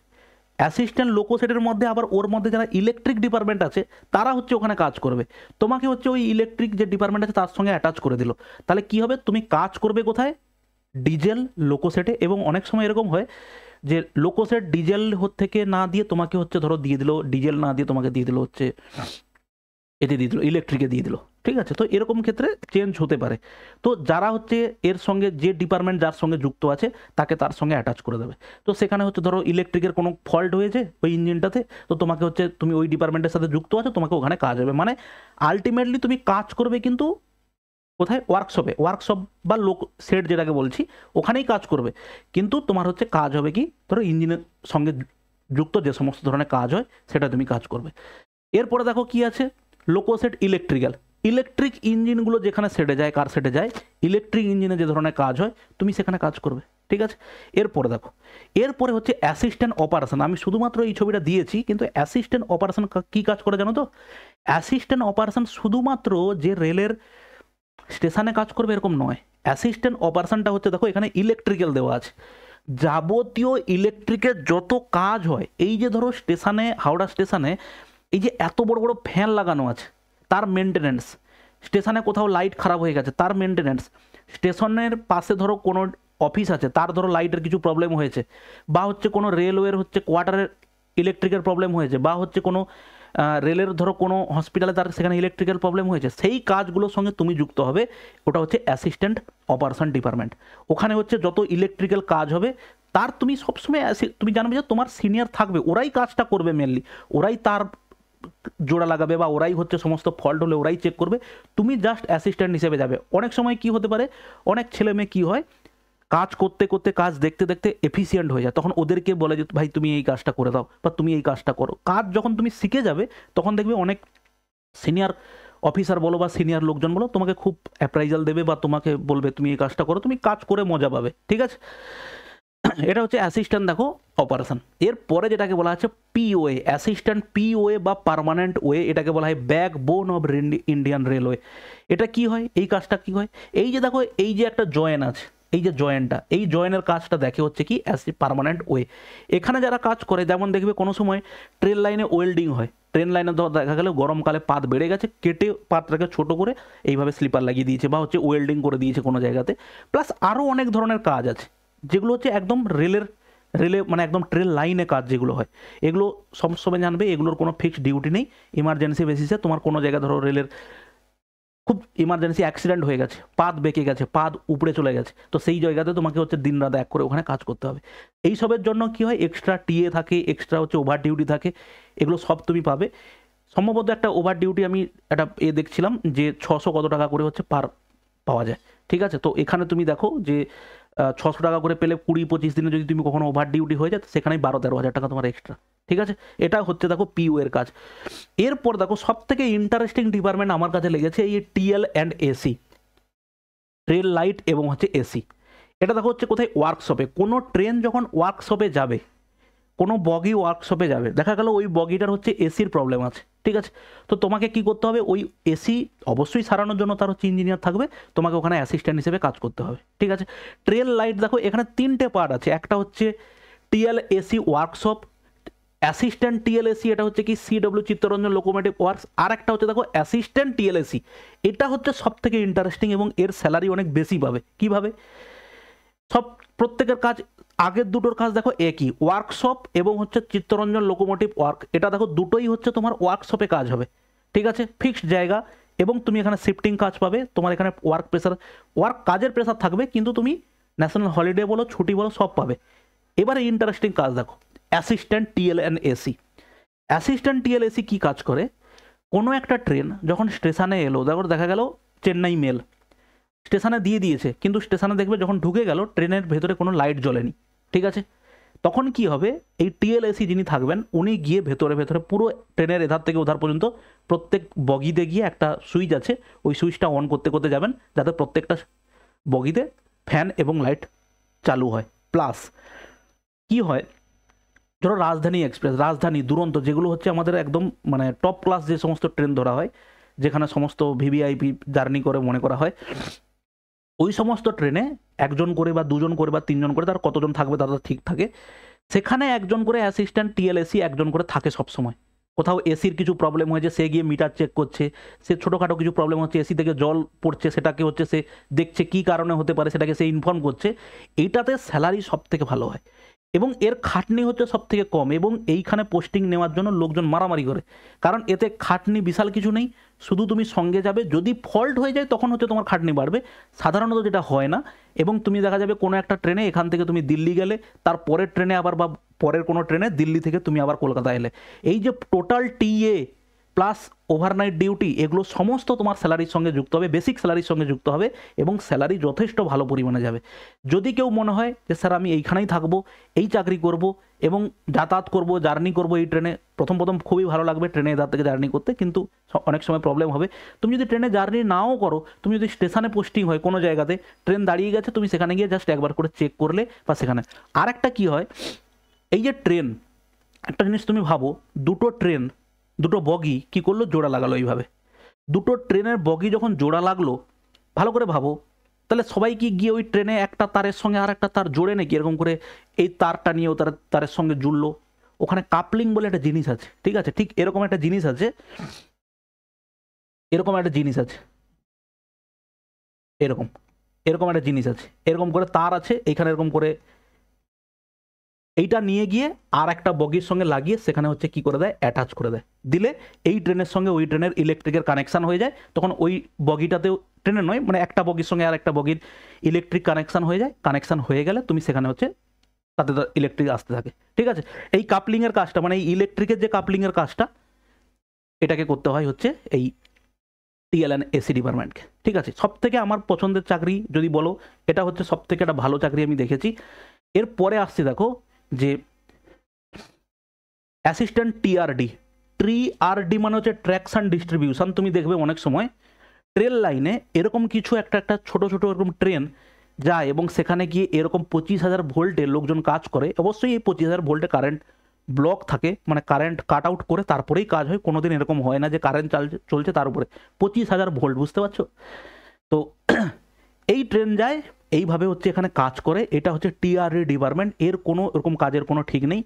অ্যাসিস্ট্যান্ট লোকোসেটের মধ্যে আবার ওর মধ্যে যারা ইলেকট্রিক ডিপার্টমেন্ট আছে তারা হচ্ছে ওখানে কাজ করবে। তোমাকে হচ্ছে ওই ইলেকট্রিক যে ডিপার্টমেন্ট আছে তার সঙ্গে অ্যাটাচ করে দিল। তাহলে কি হবে, তুমি কাজ করবে কোথায়, ডিজেল লোকোসেটে। এবং অনেক সময় এরকম হয় যে লোকোসেট ডিজেল থেকে না দিয়ে তোমাকে হচ্ছে ধরো দিয়ে দিল, ডিজেল না দিয়ে তোমাকে দিয়ে দিল হচ্ছে এতে দিয়ে দিল, ইলেকট্রিকে দিয়ে দিল, ঠিক আছে। তো এরকম ক্ষেত্রে চেঞ্জ হতে পারে। তো যারা হচ্ছে এর সঙ্গে যে ডিপার্টমেন্ট যার সঙ্গে যুক্ত আছে তাকে তার সঙ্গে অ্যাটাচ করে দেবে। তো সেখানে হচ্ছে ধরো ইলেকট্রিকের কোনো ফল্ট হয়েছে ওই ইঞ্জিনটাতে, তো তোমাকে হচ্ছে তুমি ওই ডিপার্টমেন্টের সাথে যুক্ত আছো, তোমাকে ওখানে কাজ হবে। মানে আলটিমেটলি তুমি কাজ করবে কিন্তু কোথায়, ওয়ার্কশপে, ওয়ার্কশপ বা লোক সেট যেটাকে বলছি ওখানেই কাজ করবে। কিন্তু তোমার হচ্ছে কাজ হবে কি, ধরো ইঞ্জিনের সঙ্গে যুক্ত যে সমস্ত ধরনের কাজ হয় সেটা তুমি কাজ করবে। এরপরে দেখো কি আছে, লোকোসেট ইলেকট্রিক্যাল। ইলেকট্রিক ইঞ্জিনগুলো যেখানে সেটে যায়, কার সেটে যায়, ইলেকট্রিক ইঞ্জিনে যে ধরনের কাজ হয় তুমি সেখানে কাজ করবে, ঠিক আছে। এরপরে দেখো, এরপরে হচ্ছে অ্যাসিস্ট্যান্ট অপারেশন। আমি শুধুমাত্র এই ছবিটা দিয়েছি, কিন্তু অ্যাসিস্ট্যান্ট অপারেশন কী কাজ করে জানো তো? অ্যাসিস্ট্যান্ট অপারেশন শুধুমাত্র যে রেলের স্টেশনে কাজ করবে এরকম নয়। অ্যাসিস্ট্যান্ট অপারেশনটা হচ্ছে, দেখো এখানে ইলেকট্রিক্যাল দেওয়া আছে, যাবতীয় ইলেকট্রিকের যত কাজ হয়, এই যে ধরো স্টেশনে, হাওড়া স্টেশনে এই যে এত বড় বড় ফ্যান লাগানো আছে তার মেনটেনেন্স, স্টেশনে কোথাও লাইট খারাপ হয়ে গেছে তার মেনটেনেন্স, স্টেশনের পাশে ধরো কোনো অফিস আছে তার ধরো লাইটের কিছু প্রবলেম হয়েছে, বা হচ্ছে কোনো রেলওয়ের হচ্ছে কোয়ার্টারের ইলেকট্রিকের প্রবলেম হয়েছে, বা হচ্ছে কোনো রেলের ধরো কোনো হসপিটালে তার সেখানে ইলেকট্রিক্যাল প্রবলেম হয়েছে, সেই কাজগুলোর সঙ্গে তুমি যুক্ত হবে। ওটা হচ্ছে অ্যাসিস্ট্যান্ট অপারেশন ডিপার্টমেন্ট। ওখানে হচ্ছে যত ইলেকট্রিক্যাল কাজ হবে তার তুমি সবসময় তুমি জানবে যে তোমার সিনিয়র থাকবে, ওরাই কাজটা করবে মেনলি, ওরাই তার জোড়া লাগাবে বা ওরাই হচ্ছে সমস্ত ফল্ট হলে ওরাই চেক করবে, তুমি জাস্ট অ্যাসিস্ট্যান্ট হিসেবে যাবে। অনেক সময় কি হতে পারে, অনেক ছেলে মেয়ে কী হয়, কাজ করতে করতে, কাজ দেখতে দেখতে এফিসিয়েন্ট হয়ে যায়, তখন ওদেরকে বলে যে ভাই তুমি এই কাজটা করে দাও বা তুমি এই কাজটা করো। কাজ যখন তুমি শিখে যাবে তখন দেখবে অনেক সিনিয়র অফিসার বলো বা সিনিয়র লোকজন বলো তোমাকে খুব অ্যাপ্রাইজাল দেবে বা তোমাকে বলবে তুমি এই কাজটা করো, তুমি কাজ করে মজা পাবে, ঠিক আছে। এটা হচ্ছে অ্যাসিস্ট্যান্ট দেখো অপারেশন। এরপরে যেটাকে বলা হচ্ছে পিওএ, অ্যাসিস্ট্যান্ট পিওএ বা পার্মানেন্ট ওয়ে, এটাকে বলা হয় ব্যাক বোন অফ ইন্ডিয়ান রেলওয়ে। এটা কি হয়, এই কাজটা কি হয়, এই যে দেখো এই যে একটা জয়েন আছে, এই যে জয়েন্টটা, এই জয়েনের কাজটা দেখে হচ্ছে কি পার্মানেন্ট ওয়ে। এখানে যারা কাজ করে, যেমন দেখবে কোনো সময় ট্রেন লাইনে ওয়েল্ডিং হয়, ট্রেন লাইনে দেখা গেলে গরমকালে পাত বেড়ে গেছে, কেটে পাতটাকে ছোটো করে এইভাবে স্লিপার লাগিয়ে দিয়েছে বা হচ্ছে ওয়েল্ডিং করে দিয়েছে কোনো জায়গাতে। প্লাস আরও অনেক ধরনের কাজ আছে যেগুলো হচ্ছে একদম রেলে মানে একদম ট্রেন লাইনে কাজ যেগুলো হয়, এগুলো সবসময় জানবে এগুলোর কোনো ফিক্সড ডিউটি নেই। ইমার্জেন্সি বেসিসে তোমার কোনো জায়গায় ধরো রেলের খুব ইমার্জেন্সি অ্যাক্সিডেন্ট হয়ে গেছে, পাত বেঁকে গেছে, পাত উপড়ে চলে গেছে, তো সেই জায়গাতে তোমাকে হচ্ছে দিন রাত এক করে ওখানে কাজ করতে হবে। এইসবের জন্য কি হয়, এক্সট্রা টিএ থাকে, এক্সট্রা হচ্ছে ওভার ডিউটি থাকে, এগুলো সব তুমি পাবে। সম্ভবত একটা ওভার ডিউটি আমি একটা দেখছিলাম যে 600 কত টাকা করে হচ্ছে পাওয়া যায়, ঠিক আছে। তো এখানে তুমি দেখো যে 600 টাকা করে পেলে 20-25 দিনে যদি তুমি কখনো ওভার ডিউটি হয়ে যায় সেখানেই 12-13 হাজার টাকা তোমার এক্সট্রা, ঠিক আছে। এটা হচ্ছে দেখো পিইউ এর কাজ। এরপর দেখো সব থেকে ইন্টারেস্টিং ডিপার্টমেন্ট আমার কাছে লেগেছে এই TL and AC, train light এবং হচ্ছে এসি। এটা দেখো হচ্ছে কোথায়, ওয়ার্কশপে। কোনো ট্রেন যখন ওয়ার্কশপে যাবে, কোনো বগি ওয়ার্কশপে যাবে, দেখা গেল ওই বগিটার হচ্ছে এসির প্রবলেম আছে, ঠিক আছে। তো তোমাকে কি করতে হবে, ওই এসি অবশ্যই সারানোর জন্য তার হচ্ছে ইঞ্জিনিয়ার থাকবে, তোমাকে ওখানে অ্যাসিস্ট্যান্ট হিসেবে কাজ করতে হবে, ঠিক আছে। ট্রেন লাইট দেখো এখানে 3টে পার্ট আছে, একটা হচ্ছে টিএল এসি ওয়ার্কশপ, অ্যাসিস্ট্যান্ট টিএলএসি এটা হচ্ছে কি সিডব্লিউ চিত্তরঞ্জন লোকোমোটিভ ওয়ার্কস, আর একটা হচ্ছে দেখো অ্যাসিস্ট্যান্ট টিএলএসি। এটা হচ্ছে সব থেকে ইন্টারেস্টিং এবং এর স্যালারি অনেক বেশি পাবে। কিভাবে, সব প্রত্যেকের কাজ, আগের দুটোর কাজ দেখো একই, ওয়ার্কশপ এবং হচ্ছে চিত্তরঞ্জন লোকোমোটিভ ওয়ার্ক, এটা দেখো দুটোই হচ্ছে তোমার ওয়ার্কশপে কাজ হবে, ঠিক আছে, ফিক্সড জায়গা। এবং তুমি এখানে শিফটিং কাজ পাবে, তোমার এখানে কাজের প্রেসার থাকবে, কিন্তু তুমি ন্যাশনাল হলিডে বলো, ছুটি বলো, সব পাবে। এবারে ইন্টারেস্টিং কাজ দেখো, assistant TL and AC. Assistant TLAC কী কাজ করে, কোনো একটা ট্রেন যখন স্টেশনে এলো, দেখা গেল চেন্নাই মেল স্টেশনে দিয়ে দিয়েছে, কিন্তু স্টেশনে দেখবে যখন ঢুকে গেল ট্রেনের ভেতরে কোনো লাইট জ্বলেনি, ঠিক আছে। তখন কি হবে, এই টিএলএসি যিনি থাকবেন উনি গিয়ে ভেতরে পুরো ট্রেনের এধার থেকে ওধার পর্যন্ত প্রত্যেক বগিতে গিয়ে একটা সুইচ আছে, ওই সুইচটা অন করতে করতে যাবেন যাতে প্রত্যেকটা বগিতে ফ্যান এবং লাইট চালু হয়। প্লাস কি হয়, ধরো রাজধানী এক্সপ্রেস, রাজধানী, দুরন্ত, যেগুলো হচ্ছে আমাদের একদম মানে টপ ক্লাস যে সমস্ত ট্রেন ধরা হয়, যেখানে সমস্ত ভিভিআইপি জার্নি করে মনে করা হয়, ওই সমস্ত ট্রেনে একজন করে বা দুজন করে বা তিনজন করে, তার কতজন থাকবে তারা ঠিক থাকে, সেখানে একজন করে অ্যাসিস্ট্যান্ট টিএলএসি একজন করে থাকে সবসময়। কোথাও এসির কিছু প্রবলেম হয়েছে, সে গিয়ে মিটার চেক করছে, সে ছোটোখাটো কিছু প্রবলেম হচ্ছে, এসি থেকে জল পড়ছে, সেটাকে হচ্ছে সে দেখছে কী কারণে হতে পারে, সেটাকে সে ইনফর্ম করছে। এইটাতে স্যালারি সব থেকে ভালো হয় এবং এর খাটনি হচ্ছে সব থেকে কম, এবং এইখানে পোস্টিং নেওয়ার জন্য লোকজন মারামারি করে, কারণ এতে খাটনি বিশাল কিছু নেই, শুধু তুমি সঙ্গে যাবে, যদি ফল্ট হয়ে যায় তখন হচ্ছে তোমার খাটনি বাড়বে, সাধারণত যেটা হয় না। এবং তুমি দেখা যাবে কোনো একটা ট্রেনে এখান থেকে তুমি দিল্লি গেলে, তার পরের ট্রেনে আবার বা পরের কোনো ট্রেনে দিল্লি থেকে তুমি আবার কলকাতা এলে, এই যে total TA plus overnight duty, এগুলো সমস্ত তোমার স্যালারির সঙ্গে যুক্ত হবে, বেসিক স্যালারির সঙ্গে যুক্ত হবে, এবং স্যালারি যথেষ্ট ভালো পরিমাণে যাবে। যদি কেউ মনে হয় যে স্যার আমি এইখানেই থাকবো, এই চাকরি করব এবং যাতায়াত করব, জার্নি করব এই ট্রেনে, প্রথম খুবই ভালো লাগবে ট্রেনে এধার থেকে জার্নি করতে, কিন্তু অনেক সময় প্রবলেম হবে। তুমি যদি ট্রেনে জার্নি নাও করো, তুমি যদি স্টেশনে পোস্টিং হয় কোনো জায়গাতে, ট্রেন দাঁড়িয়ে গেছে, তুমি সেখানে গিয়ে জাস্ট একবার করে চেক করলে বা সেখানে। আর একটা কী হয়, এই যে ট্রেন, একটা জিনিস তুমি ভাবো, দুটো ট্রেন, দুটো বগি কী করলো, জোড়া লাগালো এইভাবে, দুটো ট্রেনের বগি যখন জোড়া লাগলো, ভালো করে ভাবো, তাহলে সবাই কি গিয়ে ওই ট্রেনে একটা তারের সঙ্গে আর একটা তার জোড়ে নাকি এরকম করে এই তারটা নিয়েও তার তারের সঙ্গে জুড়লো? ওখানে কাপলিং বলে একটা জিনিস আছে, ঠিক আছে, ঠিক এরকম একটা জিনিস আছে, এরকম একটা জিনিস আছে, এরকম এরকম একটা জিনিস আছে, এরকম করে তার আছে এইখানে, এরকম করে এইটা নিয়ে গিয়ে আর একটা বগির সঙ্গে লাগিয়ে সেখানে হচ্ছে কি করে দেয়, অ্যাটাচ করে দেয়, দিলে এই ট্রেনের সঙ্গে ওই ট্রেনের ইলেকট্রিকের কানেকশান হয়ে যায়, তখন ওই বগিটাতেও, ট্রেনের নয় মানে একটা বগির সঙ্গে আর একটা বগির ইলেকট্রিক কানেকশান হয়ে যায়, কানেকশান হয়ে গেলে তুমি সেখানে হচ্ছে তাতে ইলেকট্রিক আসতে থাকে, ঠিক আছে। এই কাপলিংয়ের কাজটা, মানে এই ইলেকট্রিকের যে কাপলিংয়ের কাজটা, এটাকে করতে হয় হচ্ছে এই টিএল অ্যান্ড এসি ডিপার্টমেন্টকে, ঠিক আছে। সব থেকে আমার পছন্দের চাকরি যদি বলো, এটা হচ্ছে সব থেকে একটা ভালো চাকরি আমি দেখেছি। এরপরে আসছি দেখো, যে অ্যাসিস্ট্যান্ট টিআরডি, টিআরডি মানে হচ্ছে ট্র্যাকশন ডিস্ট্রিবিউশন। তুমি দেখবে অনেক সময় ট্রেন লাইনে এরকম কিছু একটা একটা ছোট ছোট এরকম ট্রেন যায়, এবং সেখানে গিয়ে এরকম 25,000 ভোল্টে লোকজন কাজ করে। অবশ্যই এই 25,000 ভোল্টে কারেন্ট ব্লক থাকে, মানে কারেন্ট কাট আউট করে তারপরেই কাজ হয়, কোনোদিন এরকম হয় না যে কারেন্ট চলছে তার উপরে 25,000 ভোল্ট, বুঝতে পারছো তো? এই ট্রেন যায় এইভাবে হচ্ছে এখানে কাজ করে, এটা হচ্ছে টিআরডি ডিপার্টমেন্ট। এর কোনো এরকম কাজের কোনো ঠিক নেই,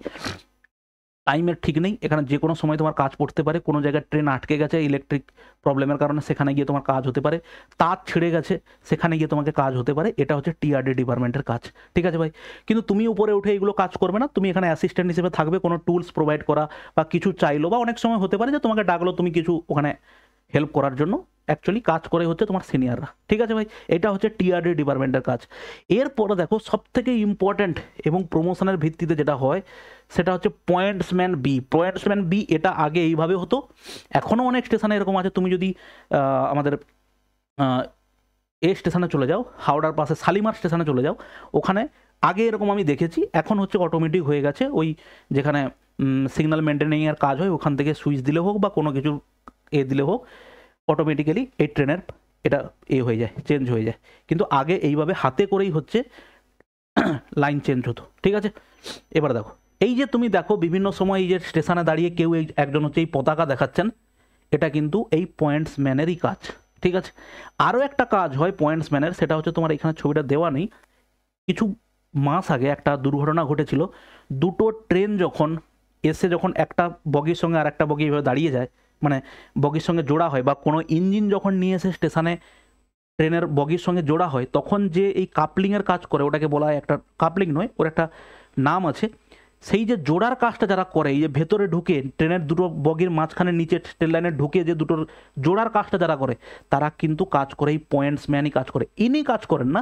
টাইমের ঠিক নেই, এখানে যে কোনো সময় তোমার কাজ পড়তে পারে, কোনো জায়গায় ট্রেন আটকে গেছে ইলেকট্রিক প্রবলেমের কারণে, সেখানে গিয়ে তোমার কাজ হতে পারে, তার ছিঁড়ে গেছে, সেখানে গিয়ে তোমাকে কাজ হতে পারে, এটা হচ্ছে টিআরডি ডিপার্টমেন্টের কাজ, ঠিক আছে ভাই। কিন্তু তুমি উপরে উঠে এগুলো কাজ করবে না, তুমি এখানে অ্যাসিস্ট্যান্ট হিসেবে থাকবে, কোনো টুলস প্রোভাইড করা বা কিছু চাইলো, বা অনেক সময় হতে পারে যে তোমাকে ডাকলো তুমি কিছু ওখানে হেল্প করার জন্য, অ্যাকচুয়ালি কাজ করে হচ্ছে তোমার সিনিয়ররা, ঠিক আছে ভাই। এটা হচ্ছে টিআরডি ডিপার্টমেন্টের কাজ। এরপরে দেখো সব থেকে ইম্পর্ট্যান্ট এবং প্রমোশনের ভিত্তিতে যেটা হয়, সেটা হচ্ছে পয়েন্টসম্যান বি। পয়েন্টসম্যান বি, এটা আগে এইভাবে হতো, এখনও অনেক স্টেশনে এরকম আছে। তুমি যদি আমাদের এ স্টেশনে চলে যাও, হাওড়ার পাশে শালিমার স্টেশনে চলে যাও, ওখানে আগে এরকম আমি দেখেছি, এখন হচ্ছে অটোমেটিক হয়ে গেছে, ওই যেখানে সিগন্যাল মেনটেনিংয়ের কাজ হয় ওখান থেকে সুইচ দিলে হোক বা কোনো কিছু দিলে হোক, অটোমেটিক্যালি এই ট্রেনের এটা হয়ে যায়, চেঞ্জ হয়ে যায়। কিন্তু আগে এইভাবে হাতে করেই হচ্ছে লাইন চেঞ্জ হতো, ঠিক আছে। এবার দেখো, এই যে তুমি দেখো বিভিন্ন সময় এই যে স্টেশনে দাঁড়িয়ে কেউ এই একজন হচ্ছে এই পতাকা দেখাচ্ছেন, এটা কিন্তু এই পয়েন্টসম্যানেরই কাজ, ঠিক আছে। আরও একটা কাজ হয় পয়েন্টসম্যানের, সেটা হচ্ছে তোমার এখানে ছবিটা দেওয়া নেই, কিছু মাস আগে একটা দুর্ঘটনা ঘটেছিল, দুটো ট্রেন যখন এসে যখন একটা বগির সঙ্গে আর একটা বগি এভাবে দাঁড়িয়ে যায়, মানে বগির সঙ্গে জোড়া হয়, বা কোনো ইঞ্জিন যখন নিয়ে এসে স্টেশনে ট্রেনের বগির সঙ্গে জোড়া হয়, তখন যে এই কাপলিংয়ের কাজ করে, ওটাকে বলা হয়, একটা কাপলিং নয়, ওর একটা নাম আছে। সেই যে জোড়ার কাজটা যারা করে, এই যে ভেতরে ঢুকে ট্রেনের দুটো বগির মাঝখানে নিচে ট্রেন লাইনে ঢুকে যে দুটোর জোড়ার কাজটা যারা করে, তারা কিন্তু কাজ করে এই পয়েন্টসম্যানই কাজ করে। ইনি কাজ করেন না,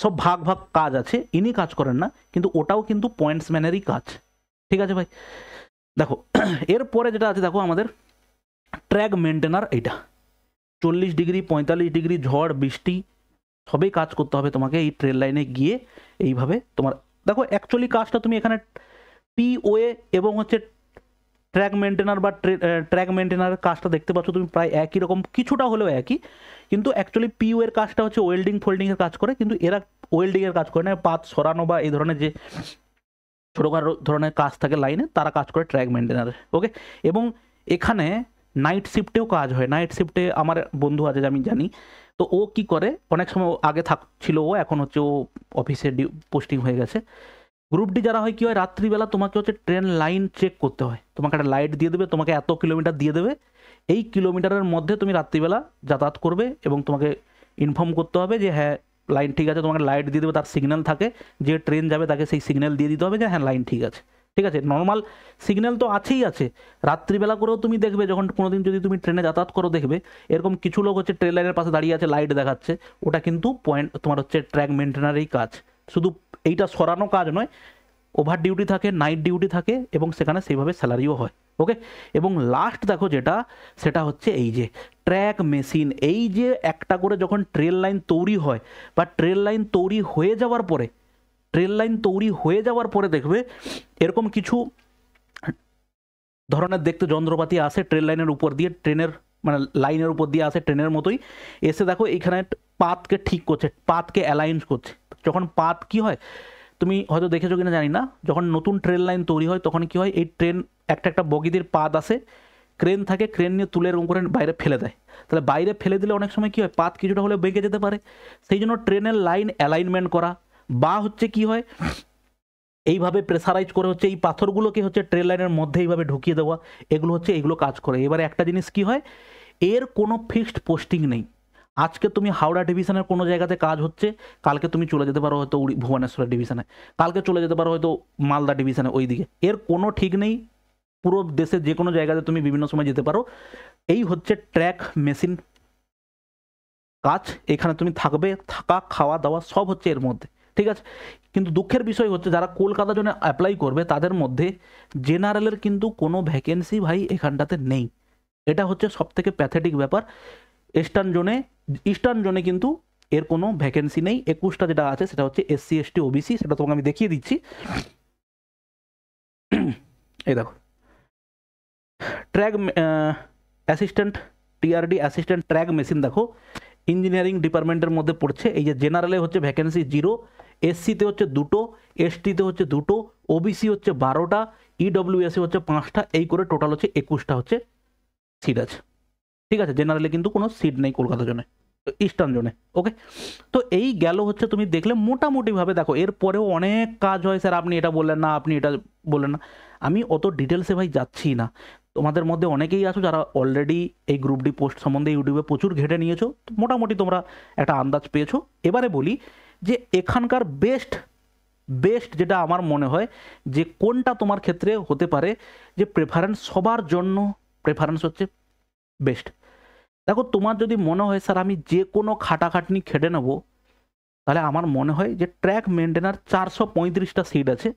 সব ভাগ ভাগ কাজ আছে, ইনি কাজ করেন না, কিন্তু ওটাও কিন্তু পয়েন্টসম্যানেরই কাজ, ঠিক আছে ভাই। দেখো এরপরে যেটা আছে, দেখো আমাদের ট্র্যাক মেনটেনার, এইটা 40 ডিগ্রি 45 ডিগ্রি ঝড় বৃষ্টি সবেই কাজ করতে হবে তোমাকে এই ট্রেন লাইনে গিয়ে এইভাবে তোমার। দেখো অ্যাকচুয়ালি কাজটা তুমি এখানে পিওএ এবং হচ্ছে ট্র্যাক মেনটেনার বা ট্র্যাক মেনটেনারের কাজটা দেখতে পাচ্ছ তুমি, প্রায় একই রকম, কিছুটা হলেও একই, কিন্তু অ্যাকচুয়ালি পিও এর কাজটা হচ্ছে ওয়েল্ডিং ফোল্ডিংয়ের কাজ করে, কিন্তু এরা ওয়েল্ডিংয়ের কাজ করে না, পাত সরানো বা এই ধরনের যে ছোটোখাটো ধরনের কাজ থাকে লাইনে, তারা কাজ করে ট্র্যাক মেনটেনারে, ওকে। এবং এখানে নাইট শিফটেও কাজ হয়। নাইট শিফটে আমার বন্ধু আছে, আমি জানি। তো ও কি করে, অনেক সময় আগে থাকছিল ও, এখন হচ্ছে ও অফিসে পোস্টিং হয়ে গেছে। গ্রুপ ডি যারা হয় কি হয়, রাত্রিবেলা তোমাকে হচ্ছে ট্রেন লাইন চেক করতে হয়। তোমাকে একটা লাইট দিয়ে দেবে, তোমাকে এত কিলোমিটার দিয়ে দেবে, এই কিলোমিটারের মধ্যে তুমি রাত্রিবেলা যাতায়াত করবে এবং তোমাকে ইনফর্ম করতে হবে যে হ্যাঁ লাইন ঠিক আছে। তোমাকে লাইট দিয়ে দেবে, তার সিগন্যাল থাকে, যে ট্রেন যাবে তাকে সেই সিগন্যাল দিয়ে দিতে হবে যে হ্যাঁ লাইন ঠিক আছে। ঠিক আছে, নর্মাল সিগন্যাল তো আছেই আছে। রাত্রিবেলা করেও তুমি দেখবে, যখন কোনোদিন যদি তুমি ট্রেনে যাতায়াত করো দেখবে এরকম কিছু লোক হচ্ছে ট্রেন লাইনের পাশে দাঁড়িয়ে আছে, লাইট দেখাচ্ছে, ওটা কিন্তু পয়েন্ট তোমার হচ্ছে ট্র্যাক মেনটেনারেরই কাজ। শুধু এইটা সরানো কাজ নয়, ওভার ডিউটি থাকে, নাইট ডিউটি থাকে, এবং সেখানে সেইভাবে স্যালারিও হয়। ওকে, এবং লাস্ট দেখো যেটা, সেটা হচ্ছে এই যে ট্র্যাক মেশিন। এই যে একটা করে যখন ট্রেন লাইন তৈরি হয় বা ট্রেন লাইন তৈরি হয়ে যাওয়ার পরে, দেখবে এরকম কিছু ধরনের দেখতে যন্ত্রপাতি আসে ট্রেন লাইনের উপর দিয়ে, ট্রেনের মানে লাইনের উপর দিয়ে আসে ট্রেনের মতোই এসে, দেখো এখানে পাতকে ঠিক করছে, পাতকে অ্যালাইন করছে। যখন পাত কি হয় তুমি হয়তো দেখেছো কিনা জানি না, যখন নতুন ট্রেন লাইন তৈরি হয় তখন কি হয়, এই ট্রেন একটা একটা বগিদের পাত আসে, ক্রেন থাকে, ক্রেন নিয়ে তুলে এরকম করে বাইরে ফেলে দেয়। তাহলে বাইরে ফেলে দিলে অনেক সময় কী হয়, পাত কিছুটা হলে বেঁকে যেতে পারে। সেই জন্য ট্রেনের লাইন অ্যালাইনমেন্ট করা, বা হচ্ছে কি হয় এইভাবে প্রেসারাইজ করে হচ্ছে এই পাথরগুলোকে হচ্ছে ট্রেন লাইনের মধ্যে এইভাবে ঢুকিয়ে দেওয়া, এগুলো হচ্ছে এইগুলো কাজ করে। এবারে একটা জিনিস কি হয়, এর কোনো ফিক্সড পোস্টিং নেই। আজকে তুমি হাওড়া ডিভিশনের কোনো জায়গাতে কাজ হচ্ছে, কালকে তুমি চলে যেতে পারো হয়তো ভুবনেশ্বর ডিভিশনে, কালকে চলে যেতে পারো হয়তো মালদা ডিভিশনে, ওই দিকে। এর কোনো ঠিক নেই। পুরো দেশের যে কোনো জায়গাতে তুমি বিভিন্ন সময় যেতে পারো। এই হচ্ছে ট্র্যাক মেশিন কাজ। এখানে তুমি থাকবে, থাকা খাওয়া দাওয়া সব হচ্ছে এর মধ্যে। ঠিক আছে, কিন্তু দুঃখের বিষয় হচ্ছে যারা কলকাতার জন্য অ্যাপ্লাই করবে তাদের মধ্যে জেনারেলের কিন্তু কোনো ভ্যাকেন্সি ভাই এখানটাতে নেই। এটা হচ্ছে সব থেকে প্যাথেটিক ব্যাপার। ইস্টার্ন জোনে কিন্তু এর কোনো ভ্যাকেন্সি নেই। 21টা যেটা আছে সেটা হচ্ছে SC ST OBC, সেটা তোমাকে আমি দেখিয়ে দিচ্ছি। এই দেখো, track assistant, TRD assistant track machine, দেখো ইঞ্জিনিয়ারিং ডিপার্টমেন্টের মধ্যে পড়ছে। এই যে জেনারেলে হচ্ছে ভ্যাকেন্সি 0, SCতে হচ্ছে 2টো, STতে হচ্ছে 2টো, OBC হচ্ছে 12টা, EWS হচ্ছে 5টা, এই করে টোটাল হচ্ছে 21টা হচ্ছে সিট আছে। ঠিক আছে, জেনারেলে কিন্তু কোনো সিট নেই কলকাতা জোনে, ইস্টার্ন জোনে। ওকে, তো এই গেল হচ্ছে তুমি দেখলে মোটামুটিভাবে। দেখো এরপরেও অনেক কাজ হয়, স্যার আপনি এটা বললেন না, আপনি এটা বললেন না। আমি অত ডিটেলসে ভাই যাচ্ছি না। তোমাদের মধ্যে অনেকেই আছো যারা অলরেডি এই গ্রুপ ডি পোস্ট সম্বন্ধে ইউটিউবে প্রচুর ঘেটে নিয়েছো, মোটামুটি তোমরা একটা আন্দাজ পেয়েছো। এবারে বলি যে এখানকার বেস্ট যেটা আমার মনে হয় যে কোনটা তোমার ক্ষেত্রে হতে পারে যে প্রেফারেন্স, সবার জন্য প্রেফারেন্স হচ্ছে বেস্ট। দেখো তোমার যদি মনে হয় স্যার আমি যে কোনো খাটাখাটনি খেটে নেবো, তাহলে আমার মনে হয় যে ট্র্যাক মেনটেনার 435টা সিট আছে,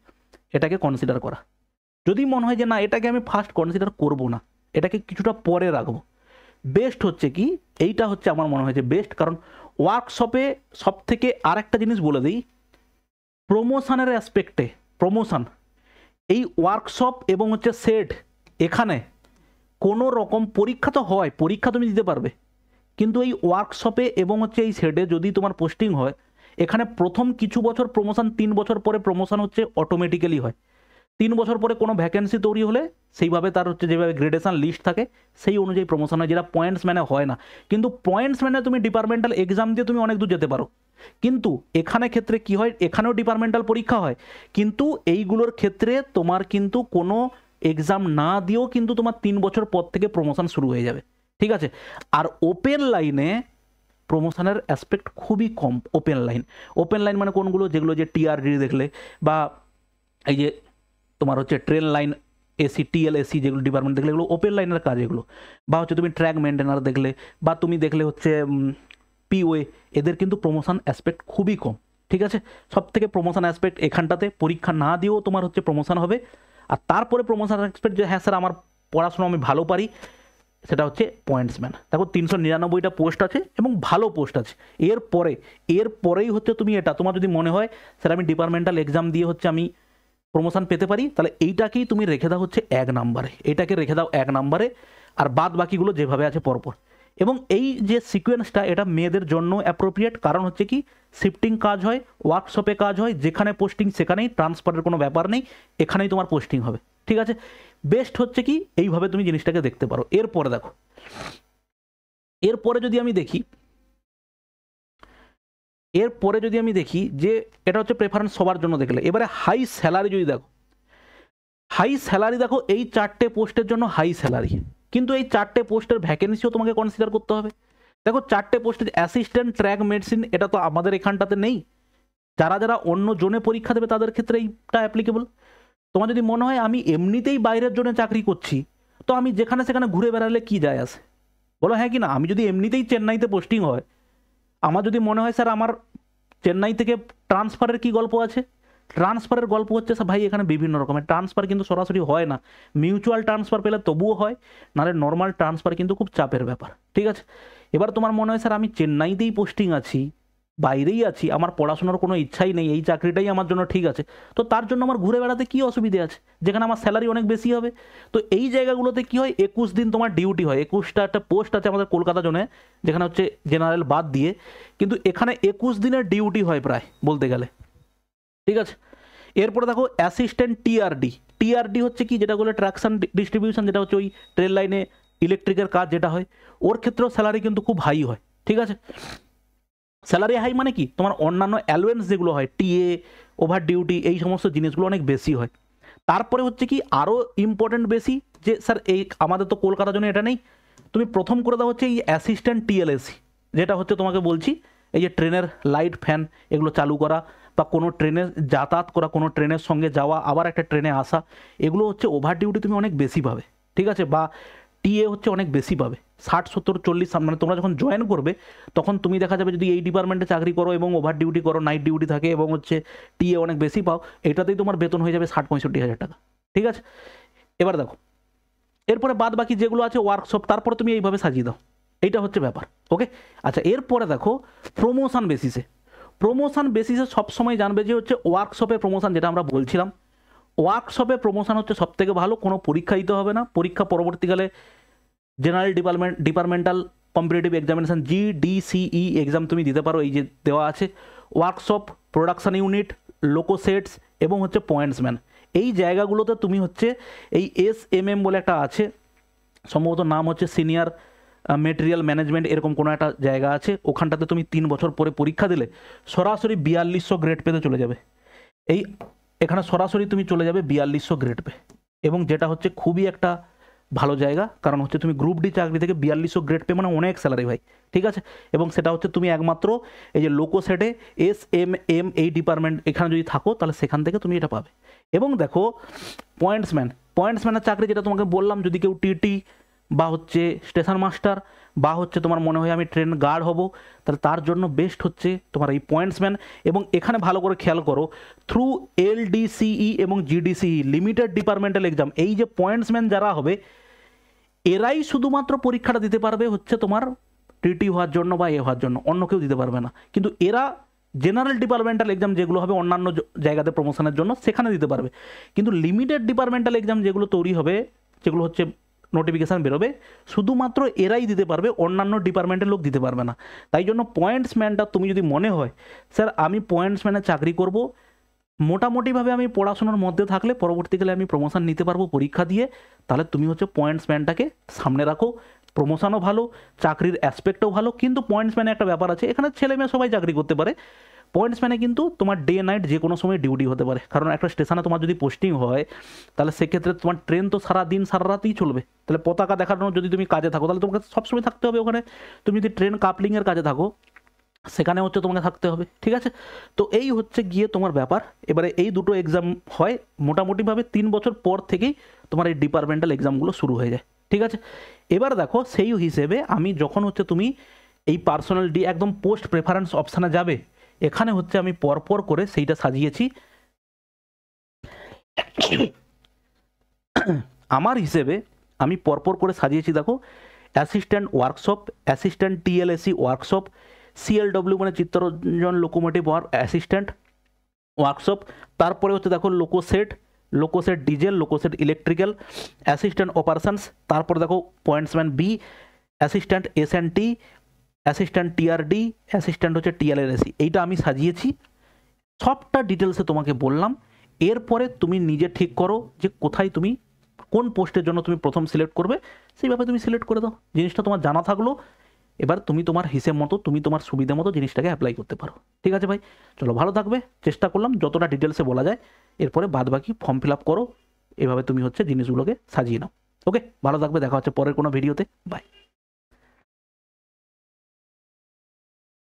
এটাকে কনসিডার করা। যদি মনে হয় যে না এটাকে আমি ফার্স্ট কনসিডার করব না, এটাকে কিছুটা পরে রাখবো, বেস্ট হচ্ছে কি এইটা হচ্ছে আমার মনে হয় যে বেস্ট। কারণ ওয়ার্কশপে সব থেকে আর একটা জিনিস বলে দিই, প্রমোশনের অ্যাসপেক্টে, প্রমোশন এই ওয়ার্কশপ এবং হচ্ছে সেট, এখানে কোনো রকম পরীক্ষা তো হয়, পরীক্ষা তুমি দিতে পারবে, কিন্তু এই ওয়ার্কশপে এবং হচ্ছে এই সেটে যদি তোমার পোস্টিং হয়, এখানে প্রথম কিছু বছর প্রমোশন, 3 বছর পরে প্রমোশন হচ্ছে অটোমেটিক্যালি হয়। 3 বছর পরে কোনো ভ্যাকেন্সি তৈরি হলে সেইভাবে তার হচ্ছে যেভাবে গ্রেডেশন লিস্ট থাকে সেই অনুযায়ী প্রমোশন হয়, যেটা পয়েন্টস ম্যানে হয় না। কিন্তু পয়েন্টস ম্যানে তুমি ডিপার্টমেন্টাল এক্সাম দিয়ে তুমি অনেক দূর যেতে পারো, কিন্তু এখানে ক্ষেত্রে কি হয়, এখানেও ডিপার্টমেন্টাল পরীক্ষা হয়, কিন্তু এইগুলোর ক্ষেত্রে তোমার কিন্তু কোনো এক্সাম না দিয়েও কিন্তু তোমার 3 বছর পর থেকে প্রমোশন শুরু হয়ে যাবে। ঠিক আছে, আর ওপেন লাইনে প্রমোশনের অ্যাসপেক্ট খুবই কম। ওপেন লাইন মানে কোনগুলো, যেগুলো যে TRD দেখলে, বা এই যে তোমার হচ্ছে ট্রেন লাইন AC TLAC যেগুলো ডিপার্টমেন্ট দেখলে, এগুলো ওপেন লাইনের কাজ এগুলো। বা হচ্ছে তুমি ট্র্যাক মেনটেনার দেখলে, বা তুমি দেখলে হচ্ছে POA, এদের কিন্তু প্রমোশন অ্যাসপেক্ট খুবই কম। ঠিক আছে, সব থেকে প্রমোশন অ্যাসপেক্ট এখানটাতে পরীক্ষা না দিয়েও তোমার হচ্ছে প্রমোশন হবে। আর তারপরে প্রমোশন অ্যাসপেক্ট যে হ্যাঁ স্যার আমার পড়াশোনা আমি ভালো পারি, সেটা হচ্ছে পয়েন্টসম্যান। দেখো 399টা পোস্ট আছে এবং ভালো পোস্ট আছে। এরপরেই হচ্ছে তুমি এটা, তোমার যদি মনে হয় স্যার আমি ডিপার্টমেন্টাল এক্সাম দিয়ে হচ্ছে আমি প্রমোশন পেতে পারি, তাহলে এইটাকেই তুমি রেখে দাও হচ্ছে 1 নম্বরে, এটাকে রেখে দাও 1 নম্বরে, আর বাদ বাকিগুলো যেভাবে আছে পরপর। এবং এই যে সিকোয়েন্সটা, এটা মেয়েদের জন্য অ্যাপ্রোপ্রিয়েট, কারণ হচ্ছে কি শিফটিং কাজ হয়, ওয়ার্কশপে কাজ হয়, যেখানে পোস্টিং সেখানেই, ট্রান্সফারের কোনো ব্যাপার নেই, এখানেই তোমার পোস্টিং হবে। ঠিক আছে, বেস্ট হচ্ছে কি এইভাবে তুমি জিনিসটাকে দেখতে পারো। এরপরে দেখো, এরপরে যদি আমি দেখি যে এটা হচ্ছে প্রেফারেন্স সবার জন্য দেখলে, এবারে হাই স্যালারি যদি দেখো, হাই স্যালারি দেখো এই 4টে পোস্টের জন্য হাই স্যালারি, কিন্তু এই 4টে পোস্টের ভ্যাকেন্সিও তোমাকে কনসিডার করতে হবে। দেখো 4টে পোস্টের অ্যাসিস্ট্যান্ট ট্র্যাক মেডিসিন, এটা তো আমাদের এখানটাতে নেই, যারা যারা অন্য জোনে পরীক্ষা দেবে তাদের ক্ষেত্রে এইটা অ্যাপ্লিকেবল। তোমার যদি মনে হয় আমি এমনিতেই বাইরের জন্য চাকরি করছি, তো আমি যেখানে সেখানে ঘুরে বেড়ালে কি যায় আসে, বলো হ্যাঁ কি না? আমি যদি এমনিতেই চেন্নাইতে পোস্টিং হয়, আমার যদি মনে হয় স্যার আমার চেন্নাই থেকে ট্রান্সফারের কি গল্প আছে, ট্রান্সফারের গল্প হচ্ছে স্যার ভাই এখানে বিভিন্ন রকমের ট্রান্সফার কিন্তু সরাসরি হয় না, মিউচুয়াল ট্রান্সফার পেলে তবুও হয়, নাহলে নর্মাল ট্রান্সফার কিন্তু খুব চাপের ব্যাপার, ঠিক আছে। এবার তোমার মনে হয় স্যার আমি চেন্নাইতেই পোস্টিং আছি, বাইরেই আছি, আমার পড়াশোনার কোনো ইচ্ছাই নেই, এই চাকরিটাই আমার জন্য ঠিক আছে, তো তার জন্য আমার ঘুরে বেড়াতে কী অসুবিধে আছে, যেখানে আমার স্যালারি অনেক বেশি হবে। তো এই জায়গাগুলোতে কী হয়, 21 দিন তোমার ডিউটি হয়, 21টা একটা পোস্ট আছে আমাদের কলকাতা জোনে, যেখানে হচ্ছে জেনারেল বাদ দিয়ে, কিন্তু এখানে 21 দিনের ডিউটি হয় প্রায় বলতে গেলে, ঠিক আছে। এরপরে দেখো অ্যাসিস্ট্যান্ট টিআরডি, টিআরডি হচ্ছে কি, যেটা বলে ট্রাকশন ডিস্ট্রিবিউশন, যেটা হচ্ছে ওই ট্রেন লাইনে ইলেকট্রিকের কাজ যেটা হয়, ওর ক্ষেত্রেও স্যালারি কিন্তু খুব হাই হয়, ঠিক আছে। স্যালারি হাই মানে কি, তোমার অন্যান্য অ্যালোয়েন্স যেগুলো হয়, টিএ, ওভার ডিউটি, এই সমস্ত জিনিসগুলো অনেক বেশি হয়। তারপরে হচ্ছে কি আরও ইম্পর্টেন্ট বেশি, যে স্যার এই আমাদের তো কলকাতার জন্য এটা নেই, তুমি প্রথম করে দাও হচ্ছে এই অ্যাসিস্ট্যান্ট টিএলএসি, যেটা হচ্ছে তোমাকে বলছি এই যে ট্রেনের লাইট ফ্যান এগুলো চালু করা, বা কোনো ট্রেনে যাতায়াত করা, কোনো ট্রেনের সঙ্গে যাওয়া আবার একটা ট্রেনে আসা, এগুলো হচ্ছে ওভার ডিউটি তুমি অনেক বেশি পাবে, ঠিক আছে, বা টিএ হচ্ছে অনেক বেশি পাবে, 60, 70, 40, মানে তোমরা যখন জয়েন করবে তখন তুমি দেখা যাবে যদি এই ডিপার্টমেন্টে চাকরি করো এবং ওভার ডিউটি করো, নাইট ডিউটি থাকে এবং হচ্ছে টিএ অনেক বেশি পাও, এটাতেই তোমার বেতন হয়ে যাবে 60-65 হাজার টাকা, ঠিক আছে। এবার দেখো এরপরে বাদ বাকি যেগুলো আছে ওয়ার্কশপ, তারপরে তুমি এইভাবে সাজিয়ে দাও, এইটা হচ্ছে ব্যাপার, ওকে। আচ্ছা এরপরে দেখো প্রমোশন বেসিসে, প্রমোশন বেসিসে সবসময় জানবে যে হচ্ছে ওয়ার্কশপে প্রমোশন, যেটা আমরা বলছিলাম, ওয়ার্কশপে প্রমোশন হচ্ছে সবথেকে ভালো, কোনো পরীক্ষা দিতে হবে না, পরীক্ষা পরবর্তীকালে general departmental competitive examination GDCE exam তুমি দিতে পারো, এই যে দেওয়া আছে। ওয়ার্কশপ, প্রোডাকশন ইউনিট, লোকোসেটস এবং হচ্ছে পয়েন্টসম্যান, এই জায়গাগুলোতে তুমি হচ্ছে এই SMM বলে একটা আছে, সম্ভবত নাম হচ্ছে সিনিয়র মেটেরিয়াল ম্যানেজমেন্ট, এরকম কোনো একটা জায়গা আছে, ওখানটাতে তুমি 3 বছর পরে পরীক্ষা দিলে সরাসরি 4200 গ্রেড পেতে চলে যাবে, এই এখানে সরাসরি তুমি চলে যাবে 4200 গ্রেড পে, এবং যেটা হচ্ছে খুবই একটা ভালো জায়গা, কারণ হচ্ছে তুমি গ্রুপ ডি চাকরি থেকে 4200 গ্রেড পে মানে অনেক স্যালারি ভাই, ঠিক আছে। এবং সেটা হচ্ছে তুমি একমাত্র এই যে লোকো সেটে SMM এই ডিপার্টমেন্ট এখানে যদি থাকো তাহলে সেখান থেকে তুমি এটা পাবে। এবং দেখো পয়েন্টসম্যানের চাকরি, যেটা তোমাকে বললাম, যদি কেউ টিটি বা হচ্ছে স্টেশন মাস্টার বা হচ্ছে তোমার মনে হয় আমি ট্রেন গার্ড হব, তাহলে তার জন্য বেস্ট হচ্ছে তোমার এই পয়েন্টসম্যান। এবং এখানে ভালো করে খেয়াল করো, থ্রু LDCE এবং GDCE লিমিটেড ডিপার্টমেন্টাল এক্সাম, এই যে পয়েন্টসম্যান যারা হবে এরাই শুধুমাত্র পরীক্ষাটা দিতে পারবে হচ্ছে তোমার টিটি হওয়ার জন্য বা হওয়ার জন্য, অন্য কেউ দিতে পারবে না। কিন্তু এরা জেনারেল ডিপার্টমেন্টাল এক্সাম যেগুলো হবে অন্যান্য জায়গাতে প্রমোশনের জন্য সেখানে দিতে পারবে, কিন্তু লিমিটেড ডিপার্টমেন্টাল এক্সাম যেগুলো তৈরি হবে, যেগুলো হচ্ছে নোটিফিকেশান বেরোবে, শুধুমাত্র এরাই দিতে পারবে, অন্যান্য ডিপার্টমেন্টের লোক দিতে পারবে না। তাই জন্য পয়েন্টসম্যানটা তুমি যদি মনে হয় স্যার আমি পয়েন্টসম্যানে চাকরি করব, মোটামুটিভাবে আমি পড়াশোনার মধ্যে থাকলে পরবর্তীকালে আমি প্রমোশন নিতে পারবো পরীক্ষা দিয়ে, তাহলে তুমি হচ্ছে পয়েন্টসম্যানটাকে সামনে রাখো, প্রমোশনও ভালো, চাকরির অ্যাসপেক্টও ভালো। কিন্তু পয়েন্টসম্যানে একটা ব্যাপার আছে, এখানে ছেলে মেয়ে সবাই চাকরি করতে পারে, পয়েন্টসম্যানে কিন্তু তোমার ডে নাইট যে কোনো সময় ডিউটি হতে পারে, কারণ একটা স্টেশনে তোমার যদি পোস্টিং হয় তাহলে সেক্ষেত্রে তোমার ট্রেন তো সারা দিন সারা রাতেই চলবে, তাহলে পতাকা দেখানোর যদি তুমি কাজে থাকো তাহলে তোমাকে সবসময় থাকতে হবে ওখানে, তুমি যদি ট্রেন কাপলিংয়ের কাজে থাকো সেখানে হচ্ছে তোমাকে থাকতে হবে, ঠিক আছে। তো এই হচ্ছে গিয়ে তোমার ব্যাপার। এবারে এই দুটো এক্সাম হয় মোটামুটিভাবে 3 বছর পর থেকেই তোমার এই ডিপার্টমেন্টাল এক্সামগুলো শুরু হয়ে যায়, ঠিক আছে। এবার দেখো সেই হিসেবে আমি যখন হচ্ছে তুমি এই পার্সোনাল ডি একদম পোস্ট প্রেফারেন্স অপশানে যাবে, এখানে হচ্ছে আমি পরপর করে সেইটা সাজিয়েছি আমার হিসেবে, আমি পরপর করে সাজিয়েছি। দেখো assistant workshop, assistant TLSE workshop, CLW মানে চিত্তরঞ্জন লোকোমোটিভ অ্যাসিস্ট্যান্ট ওয়ার্কশপ, তারপরে হচ্ছে দেখো loco shed diesel, loco shed electrical, assistant operations, তারপরে দেখো pointsman B, assistant S&T, assistant TRD, assistant হচ্ছে TLSE, এইটা আমি সাজিয়েছি, সবটা ডিটেলসে তোমাকে বললাম। এরপরে তুমি নিজে ঠিক করো যে কোথায় তুমি কোন পোস্টের জন্য তুমি প্রথম সিলেক্ট করবে, সেইভাবে তুমি সিলেক্ট করে দাও। জিনিসটা তোমার জানা থাকলো, এবার তুমি তোমার হিসেব মতো, তুমি তোমার সুবিধা মতো জিনিসটাকে অ্যাপ্লাই করতে পারো। ঠিক আছে ভাই, চলো ভালো থাকবে। চেষ্টা করলাম যতটা ডিটেলসে বলা যায়, এরপরে বাদ বাকি ফর্ম ফিল আপ করো, এভাবে তুমি হচ্ছে জিনিসগুলোকে সাজিয়ে নাও। ওকে, ভালো থাকবে, দেখা হচ্ছে পরের কোনো ভিডিওতে, বাই।